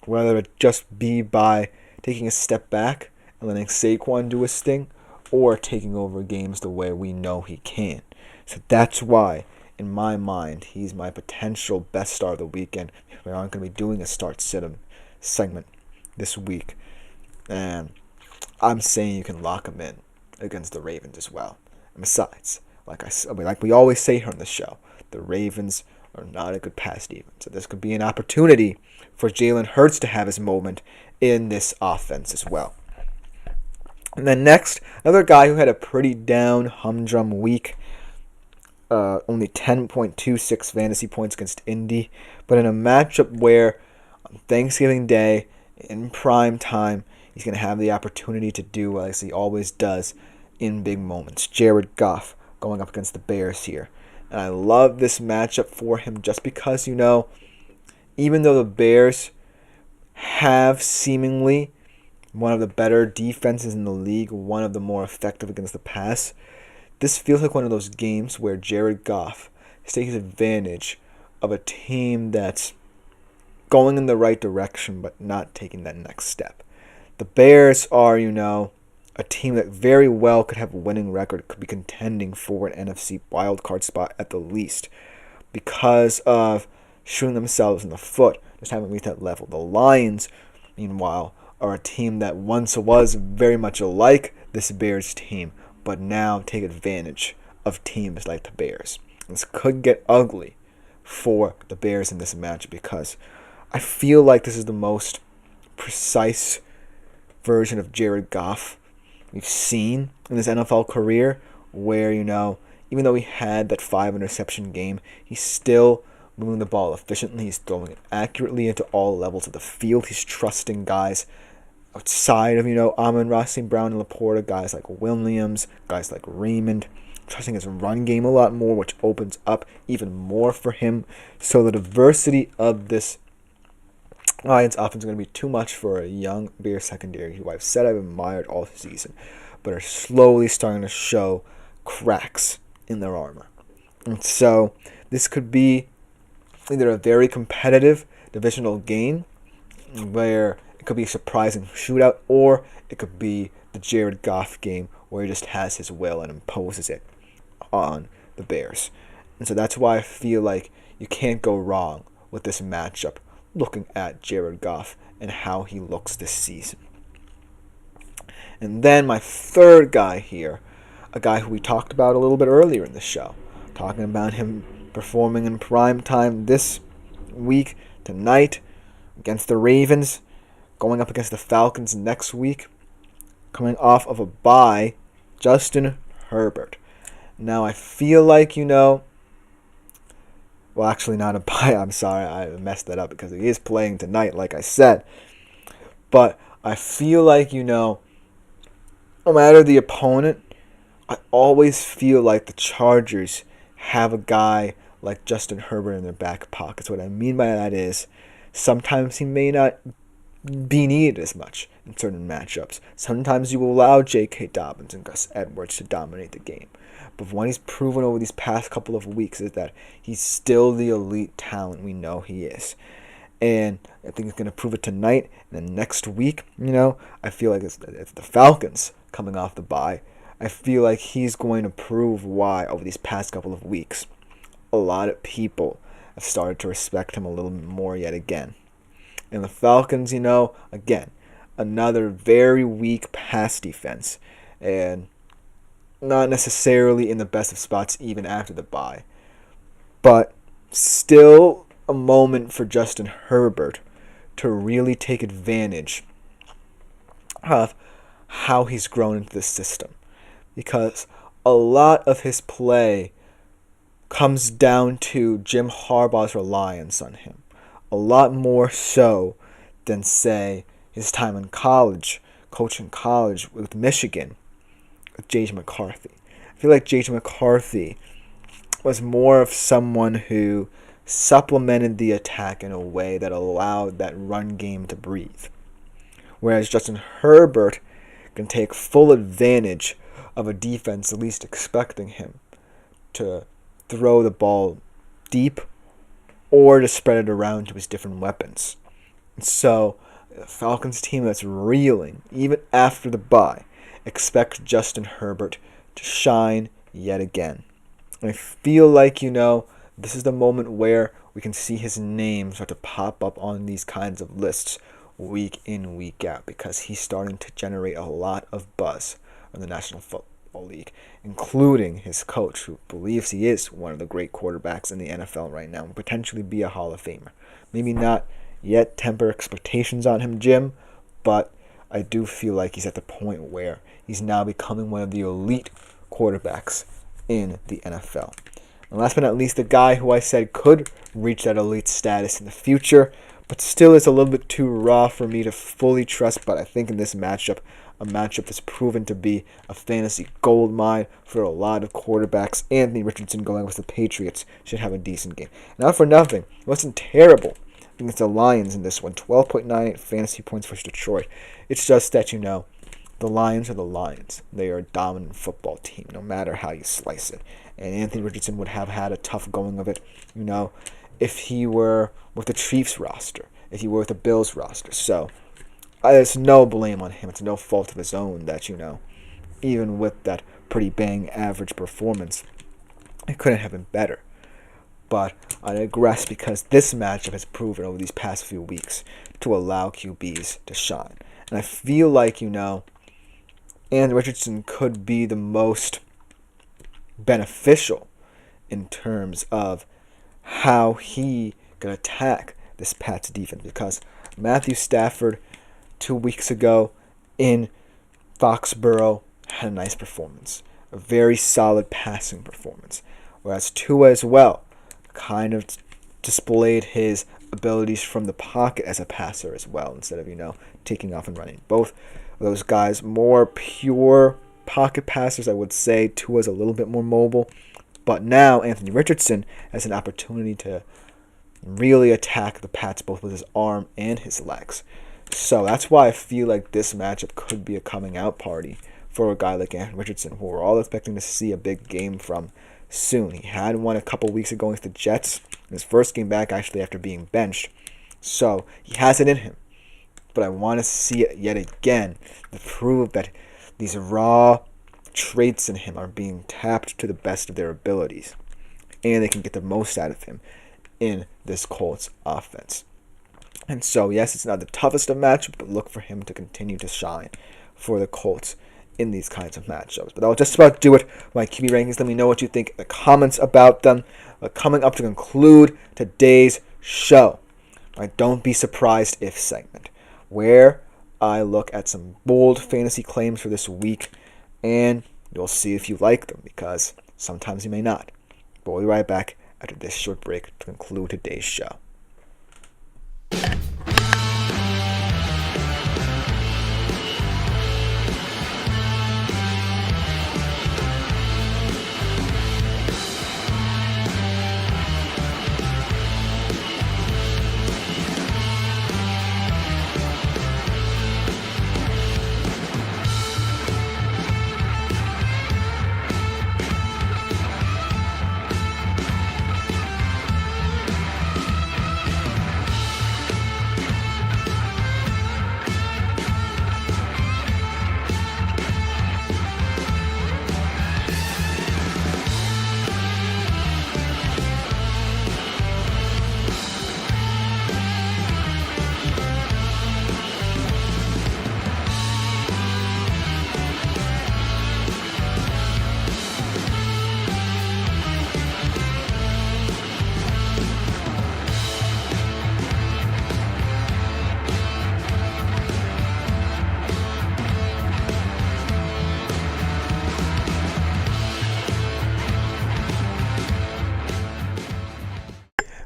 whether it just be by taking a step back and letting Saquon do his thing, or taking over games the way we know he can. So that's why in my mind, he's my potential best start of the weekend. We aren't going to be doing a start-sit-'em segment this week. And I'm saying you can lock him in against the Ravens as well. And besides, like we always say here on the show, the Ravens are not a good pass defense. So this could be an opportunity for Jalen Hurts to have his moment in this offense as well. And then next, another guy who had a pretty down, humdrum week. Only 10.26 fantasy points against Indy. But in a matchup where on Thanksgiving Day, in prime time, he's going to have the opportunity to do as he always does in big moments. Jared Goff going up against the Bears here. And I love this matchup for him just because, even though the Bears have seemingly one of the better defenses in the league, one of the more effective against the pass, this feels like one of those games where Jared Goff takes advantage of a team that's going in the right direction but not taking that next step. The Bears are, a team that very well could have a winning record, could be contending for an NFC wildcard spot at the least because of shooting themselves in the foot, just haven't reached that level. The Lions, meanwhile, are a team that once was very much alike this Bears team, but now take advantage of teams like the Bears. This could get ugly for the Bears in this match because I feel like this is the most precise version of Jared Goff we've seen in his NFL career, where, even though he had that 5 interception game, he's still moving the ball efficiently. He's throwing it accurately into all levels of the field. He's trusting guys outside of, Amon-Ra St. Brown and Laporta, guys like Williams, guys like Raymond, trusting his run game a lot more, which opens up even more for him. So the diversity of this Lions offense is going to be too much for a young Bears secondary who I've said I've admired all season, but are slowly starting to show cracks in their armor. And so this could be either a very competitive divisional game where it could be a surprising shootout, or it could be the Jared Goff game where he just has his will and imposes it on the Bears. And so that's why I feel like you can't go wrong with this matchup, looking at Jared Goff and how he looks this season. And then my third guy here, a guy who we talked about a little bit earlier in the show, talking about him performing in prime time this week, tonight, against the Ravens, going up against the Falcons next week, coming off of a bye, Justin Herbert. Now I feel like, well, actually not a bye. I'm sorry, I messed that up because he is playing tonight, like I said. But I feel like, no matter the opponent, I always feel like the Chargers have a guy like Justin Herbert in their back pockets. What I mean by that is sometimes he may not be needed as much in certain matchups. Sometimes you will allow J.K. Dobbins and Gus Edwards to dominate the game. But what he's proven over these past couple of weeks is that he's still the elite talent we know he is. And I think he's going to prove it tonight. And then next week, I feel like it's the Falcons coming off the bye. I feel like he's going to prove why over these past couple of weeks a lot of people have started to respect him a little bit more yet again. And the Falcons, again, another very weak pass defense. And not necessarily in the best of spots even after the bye. But still a moment for Justin Herbert to really take advantage of how he's grown into this system. Because a lot of his play comes down to Jim Harbaugh's reliance on him. A lot more so than, say, his time in college, coaching college with Michigan, with J.J. McCarthy. I feel like J.J. McCarthy was more of someone who supplemented the attack in a way that allowed that run game to breathe. Whereas Justin Herbert can take full advantage of a defense least expecting him to throw the ball deep or to spread it around to his different weapons. And so the Falcons team that's reeling, even after the bye, expect Justin Herbert to shine yet again. And I feel like, this is the moment where we can see his name start to pop up on these kinds of lists week in, week out, because he's starting to generate a lot of buzz in the National Football League, including his coach, who believes he is one of the great quarterbacks in the NFL right now and potentially be a Hall of Famer. Maybe not yet temper expectations on him, Jim, but I do feel like he's at the point where he's now becoming one of the elite quarterbacks in the NFL. And last but not least, the guy who I said could reach that elite status in the future, but still is a little bit too raw for me to fully trust. But I think in this matchup, a matchup that's proven to be a fantasy gold mine for a lot of quarterbacks, Anthony Richardson going with the Patriots should have a decent game. Not for nothing, it wasn't terrible against the Lions in this one. 12.98 fantasy points for Detroit. It's just that, the Lions are the Lions. They are a dominant football team, no matter how you slice it. And Anthony Richardson would have had a tough going of it, if he were with the Chiefs roster, if he were with the Bills roster. So, there's no blame on him. It's no fault of his own that, even with that pretty bang average performance, it couldn't have been better. But I digress, because this matchup has proven over these past few weeks to allow QBs to shine. And I feel like, Anthony Richardson could be the most beneficial in terms of how he can attack this Pats defense, because Matthew Stafford 2 weeks ago in Foxborough had a nice performance, a very solid passing performance, whereas Tua as well kind of displayed his abilities from the pocket as a passer as well, instead of taking off and running. Both of those guys more pure pocket passers, I would say. Tua's a little bit more mobile, but now Anthony Richardson has an opportunity to really attack the Pats both with his arm and his legs. So that's why I feel like this matchup could be a coming out party for a guy like Anthony Richardson, who we're all expecting to see a big game from soon. He had one a couple weeks ago against the Jets, his first game back actually after being benched. So he has it in him. But I want to see it yet again to prove that these raw traits in him are being tapped to the best of their abilities, and they can get the most out of him in this Colts offense. And so, yes, it's not the toughest of matchups, but look for him to continue to shine for the Colts in these kinds of matchups. But I'll just about do it. My QB rankings, let me know what you think in the comments about them. Coming up to conclude today's show, my Don't Be Surprised If segment, where I look at some bold fantasy claims for this week, and you'll see if you like them, because sometimes you may not. But we'll be right back after this short break to conclude today's show.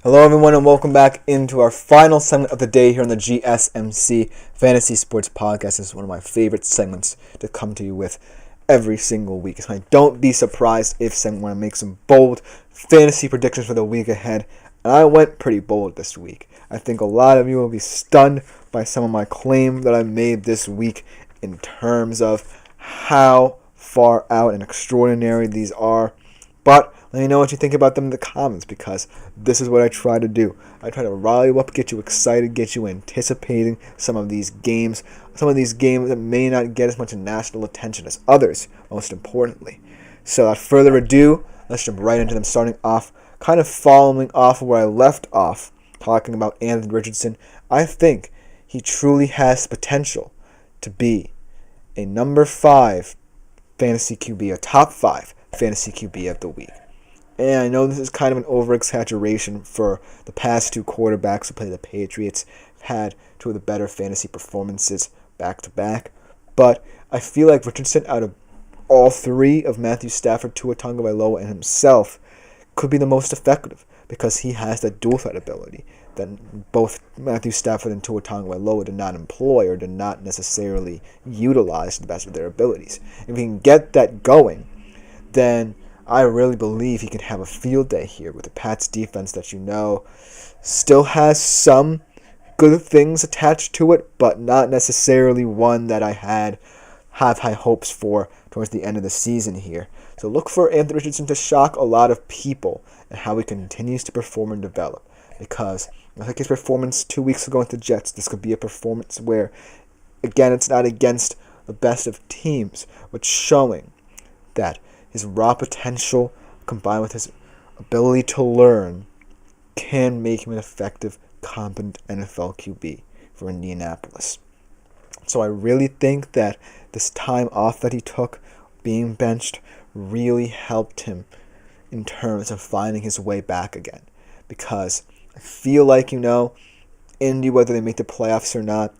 Hello everyone, and welcome back into our final segment of the day here on the GSMC Fantasy Sports Podcast. This is one of my favorite segments to come to you with every single week. It's my Don't Be Surprised If segment, where I make some bold fantasy predictions for the week ahead. And I went pretty bold this week. I think a lot of you will be stunned by some of my claims that I made this week in terms of how far out and extraordinary these are. But let me know what you think about them in the comments, because this is what I try to do. I try to rile you up, get you excited, get you anticipating some of these games that may not get as much national attention as others, most importantly. So without further ado, let's jump right into them, starting off, kind of following off where I left off, talking about Anthony Richardson. I think he truly has potential to be a number 5 fantasy QB, a top 5 fantasy QB of the week. And I know this is kind of an over-exaggeration for the past 2 quarterbacks who play the Patriots. Had 2 of the better fantasy performances back-to-back. But I feel like Richardson, out of all 3 of Matthew Stafford, Tua Tagovailoa, and himself, could be the most effective because he has that dual threat ability that both Matthew Stafford and Tua Tagovailoa did not employ or did not necessarily utilize to the best of their abilities. If he can get that going, then I really believe he can have a field day here with the Pats defense that still has some good things attached to it, but not necessarily one that I have high hopes for towards the end of the season here. So look for Anthony Richardson to shock a lot of people and how he continues to perform and develop. Because I think his performance 2 weeks ago with the Jets, this could be a performance where, again, it's not against the best of teams, but showing that his raw potential combined with his ability to learn can make him an effective, competent NFL QB for Indianapolis. So I really think that this time off that he took, being benched, really helped him in terms of finding his way back again. Because I feel like, Indy, whether they make the playoffs or not,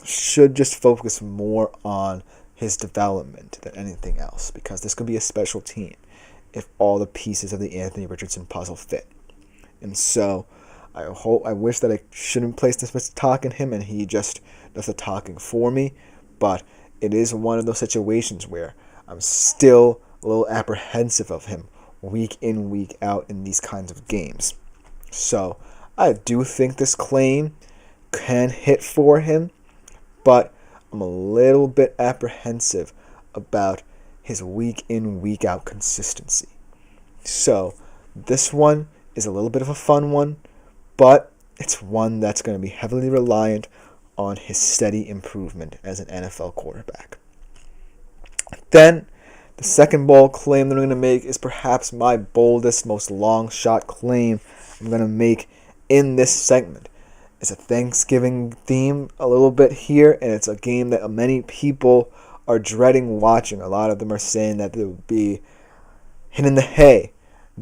should just focus more on his development than anything else. Because this could be a special team if all the pieces of the Anthony Richardson puzzle fit. And so I wish that I shouldn't place this much stock in him and he just does the talking for me. But it is one of those situations where I'm still a little apprehensive of him week in, week out in these kinds of games. So I do think this claim can hit for him, but I'm a little bit apprehensive about his week in, week out consistency. So this one is a little bit of a fun one, but it's one that's going to be heavily reliant on his steady improvement as an NFL quarterback. Then, the second bold claim that I'm going to make is perhaps my boldest, most long shot claim I'm going to make in this segment. It's a Thanksgiving theme a little bit here, and it's a game that many people are dreading watching. A lot of them are saying that they will be hitting the hay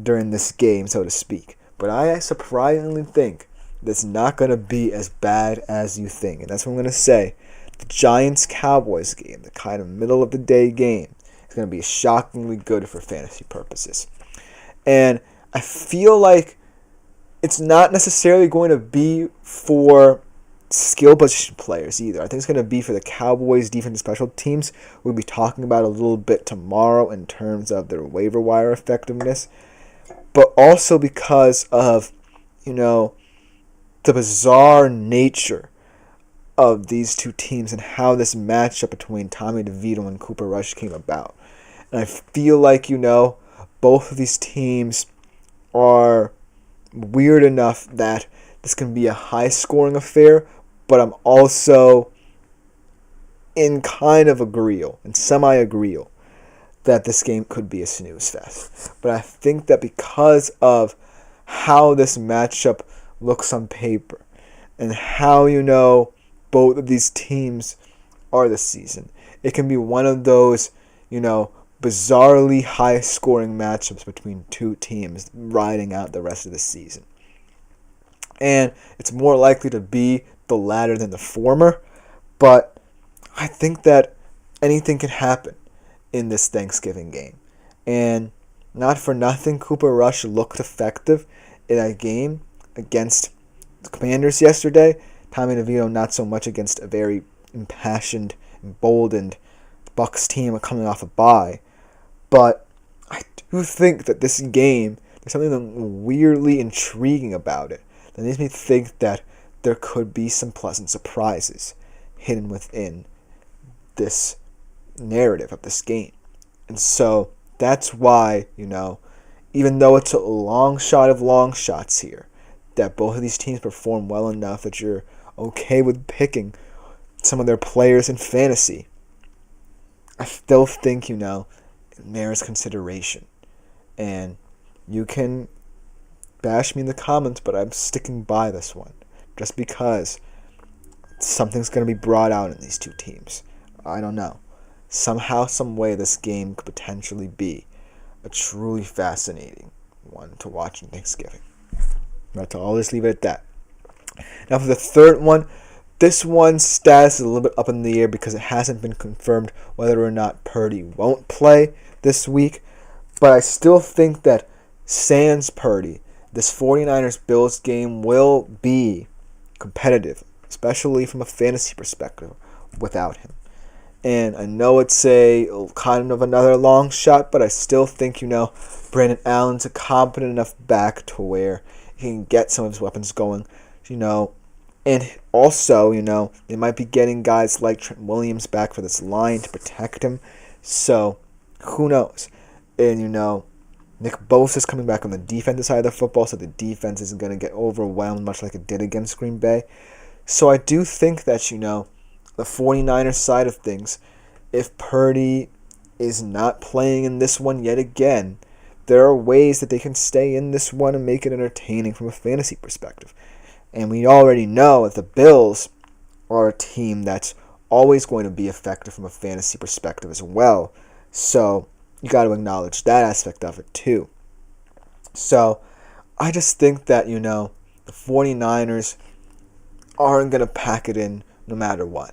during this game, so to speak. But I surprisingly think that's not going to be as bad as you think. And that's what I'm going to say. The Giants-Cowboys game, the kind of middle-of-the-day game, is going to be shockingly good for fantasy purposes. And I feel like it's not necessarily going to be for skill position players either. I think it's going to be for the Cowboys' defense and special teams. We'll be talking about a little bit tomorrow in terms of their waiver wire effectiveness. But also because of, the bizarre nature of these two teams and how this matchup between Tommy DeVito and Cooper Rush came about. And I feel like, both of these teams are weird enough that this can be a high-scoring affair, but I'm also in kind of agreeal, and semi-agreeal, that this game could be a snooze fest. But I think that because of how this matchup looks on paper and how both of these teams are this season, it can be one of those, bizarrely high-scoring matchups between two teams riding out the rest of the season. And it's more likely to be the latter than the former, but I think that anything can happen in this Thanksgiving game. And not for nothing, Cooper Rush looked effective in that game against the Commanders yesterday. Tommy DeVito not so much against a very impassioned, emboldened Bucs team coming off a bye. But I do think that this game, there's something weirdly intriguing about it that makes me think that there could be some pleasant surprises hidden within this narrative of this game. And so that's why, even though it's a long shot of long shots here, that both of these teams perform well enough that you're okay with picking some of their players in fantasy, I still think, it merits consideration And you can bash me in the comments, but I'm sticking by this one. Just because something's going to be brought out in these two teams. I don't know. Somehow, some way, this game could potentially be a truly fascinating one to watch on Thanksgiving. I'll just leave it at that. Now for the third one, this one's status is a little bit up in the air because it hasn't been confirmed whether or not Purdy won't play this week. But I still think that sans Purdy, this 49ers-Bills game will be competitive, especially from a fantasy perspective, without him. And I know it's a kind of another long shot, but I still think, Brandon Allen's a competent enough back to where he can get some of his weapons going, And also, they might be getting guys like Trent Williams back for this line to protect him. So, who knows? And, Nick Bosa's coming back on the defensive side of the football, so the defense isn't going to get overwhelmed much like it did against Green Bay. So I do think that, the 49ers side of things, if Purdy is not playing in this one yet again, there are ways that they can stay in this one and make it entertaining from a fantasy perspective. And we already know that the Bills are a team that's always going to be effective from a fantasy perspective as well. So you got to acknowledge that aspect of it too. So I just think that, the 49ers aren't going to pack it in no matter what.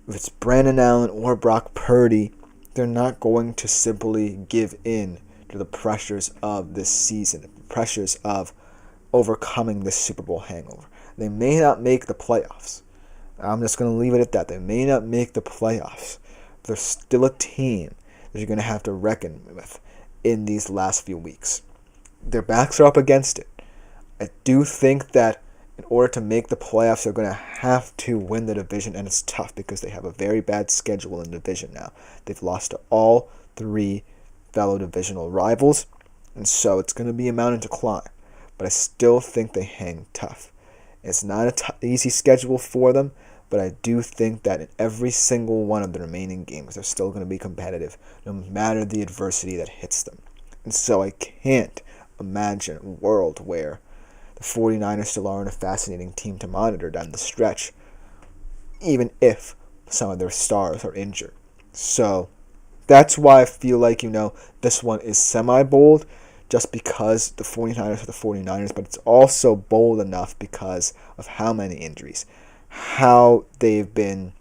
If it's Brandon Allen or Brock Purdy, they're not going to simply give in to the pressures of this season, the pressures of overcoming this Super Bowl hangover. They may not make the playoffs. I'm just going to leave it at that. They may not make the playoffs. But they're still a team that you're going to have to reckon with in these last few weeks. Their backs are up against it. I do think that in order to make the playoffs, they're going to have to win the division, and it's tough because they have a very bad schedule in the division now. They've lost to all three fellow divisional rivals, and so it's going to be a mountain to climb. But I still think they hang tough. It's not an easy schedule for them, but I do think that in every single one of the remaining games, they're still going to be competitive, no matter the adversity that hits them. And so I can't imagine a world where the 49ers still aren't a fascinating team to monitor down the stretch, even if some of their stars are injured. So that's why I feel like, this one is semi-bold, just because the 49ers are the 49ers, but it's also bold enough because of how many injuries, how they've been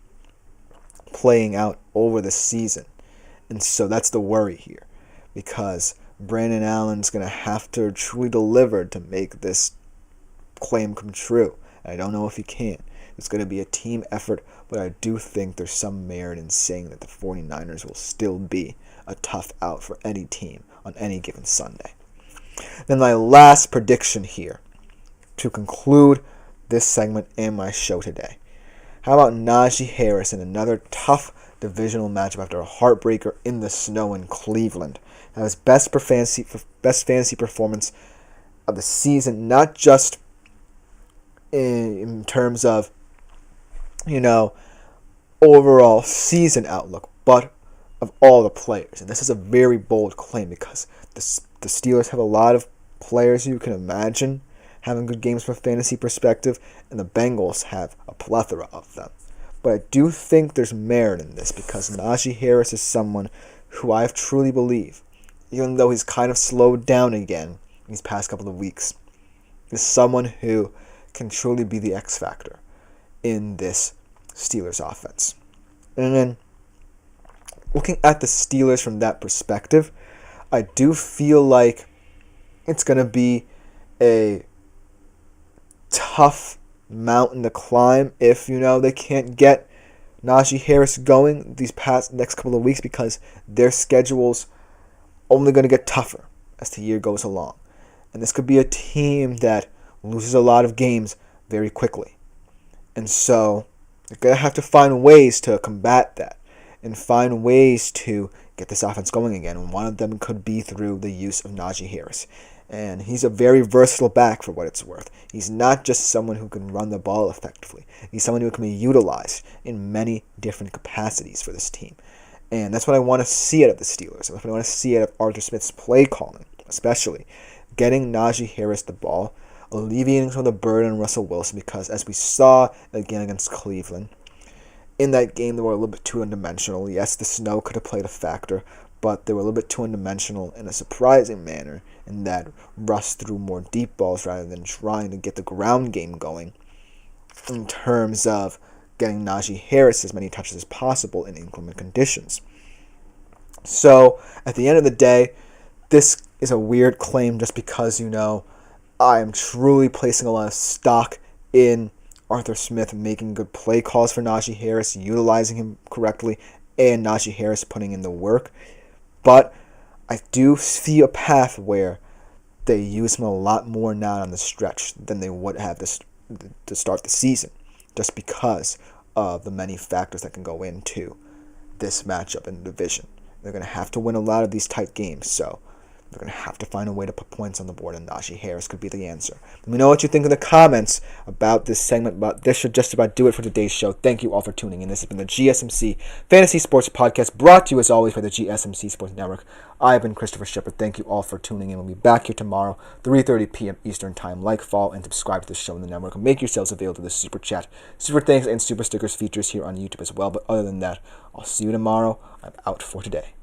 playing out over the season. And so that's the worry here, because Brandon Allen's going to have to truly deliver to make this claim come true. And I don't know if he can. It's going to be a team effort, but I do think there's some merit in saying that the 49ers will still be a tough out for any team on any given Sunday. Then my last prediction here to conclude this segment and my show today. How about Najee Harris in another tough divisional matchup after a heartbreaker in the snow in Cleveland? Now his best fantasy performance of the season, not just in terms of, overall season outlook, but of all the players. And this is a very bold claim because the Steelers have a lot of players you can imagine having good games from a fantasy perspective, and the Bengals have a plethora of them. But I do think there's merit in this because Najee Harris is someone who I truly believe, even though he's kind of slowed down again in these past couple of weeks, is someone who can truly be the X factor in this Steelers offense. And then looking at the Steelers from that perspective, I do feel like it's going to be a tough mountain to climb if, they can't get Najee Harris going these next couple of weeks, because their schedule's only going to get tougher as the year goes along. And this could be a team that loses a lot of games very quickly. And so they're going to have to find ways to combat that and find ways to get this offense going again. And one of them could be through the use of Najee Harris. And he's a very versatile back for what it's worth. He's not just someone who can run the ball effectively. He's someone who can be utilized in many different capacities for this team. And that's what I want to see out of the Steelers. That's what I want to see out of Arthur Smith's play calling, especially getting Najee Harris the ball, alleviating some of the burden on Russell Wilson, because as we saw again against Cleveland, in that game they were a little bit too one-dimensional. Yes, the snow could have played a factor, but they were a little bit too one-dimensional in a surprising manner, in that Russ threw more deep balls rather than trying to get the ground game going in terms of getting Najee Harris as many touches as possible in inclement conditions. So, at the end of the day, this is a weird claim just because, I am truly placing a lot of stock in Arthur Smith making good play calls for Najee Harris, utilizing him correctly, and Najee Harris putting in the work. But I do see a path where they use him a lot more now on the stretch than they would have to start the season, just because of the many factors that can go into this matchup in the division. They're going to have to win a lot of these tight games, so they're going to have to find a way to put points on the board, and Najee Harris could be the answer. Let me know what you think in the comments about this segment, but this should just about do it for today's show. Thank you all for tuning in. This has been the GSMC Fantasy Sports Podcast, brought to you as always by the GSMC Sports Network. I've been Christopher Shepard. Thank you all for tuning in. We'll be back here tomorrow, 3:30 p.m. Eastern Time. Like, follow, and subscribe to the show in the network. And make yourselves available to the Super Chat, Super Thanks, and Super Stickers features here on YouTube as well. But other than that, I'll see you tomorrow. I'm out for today.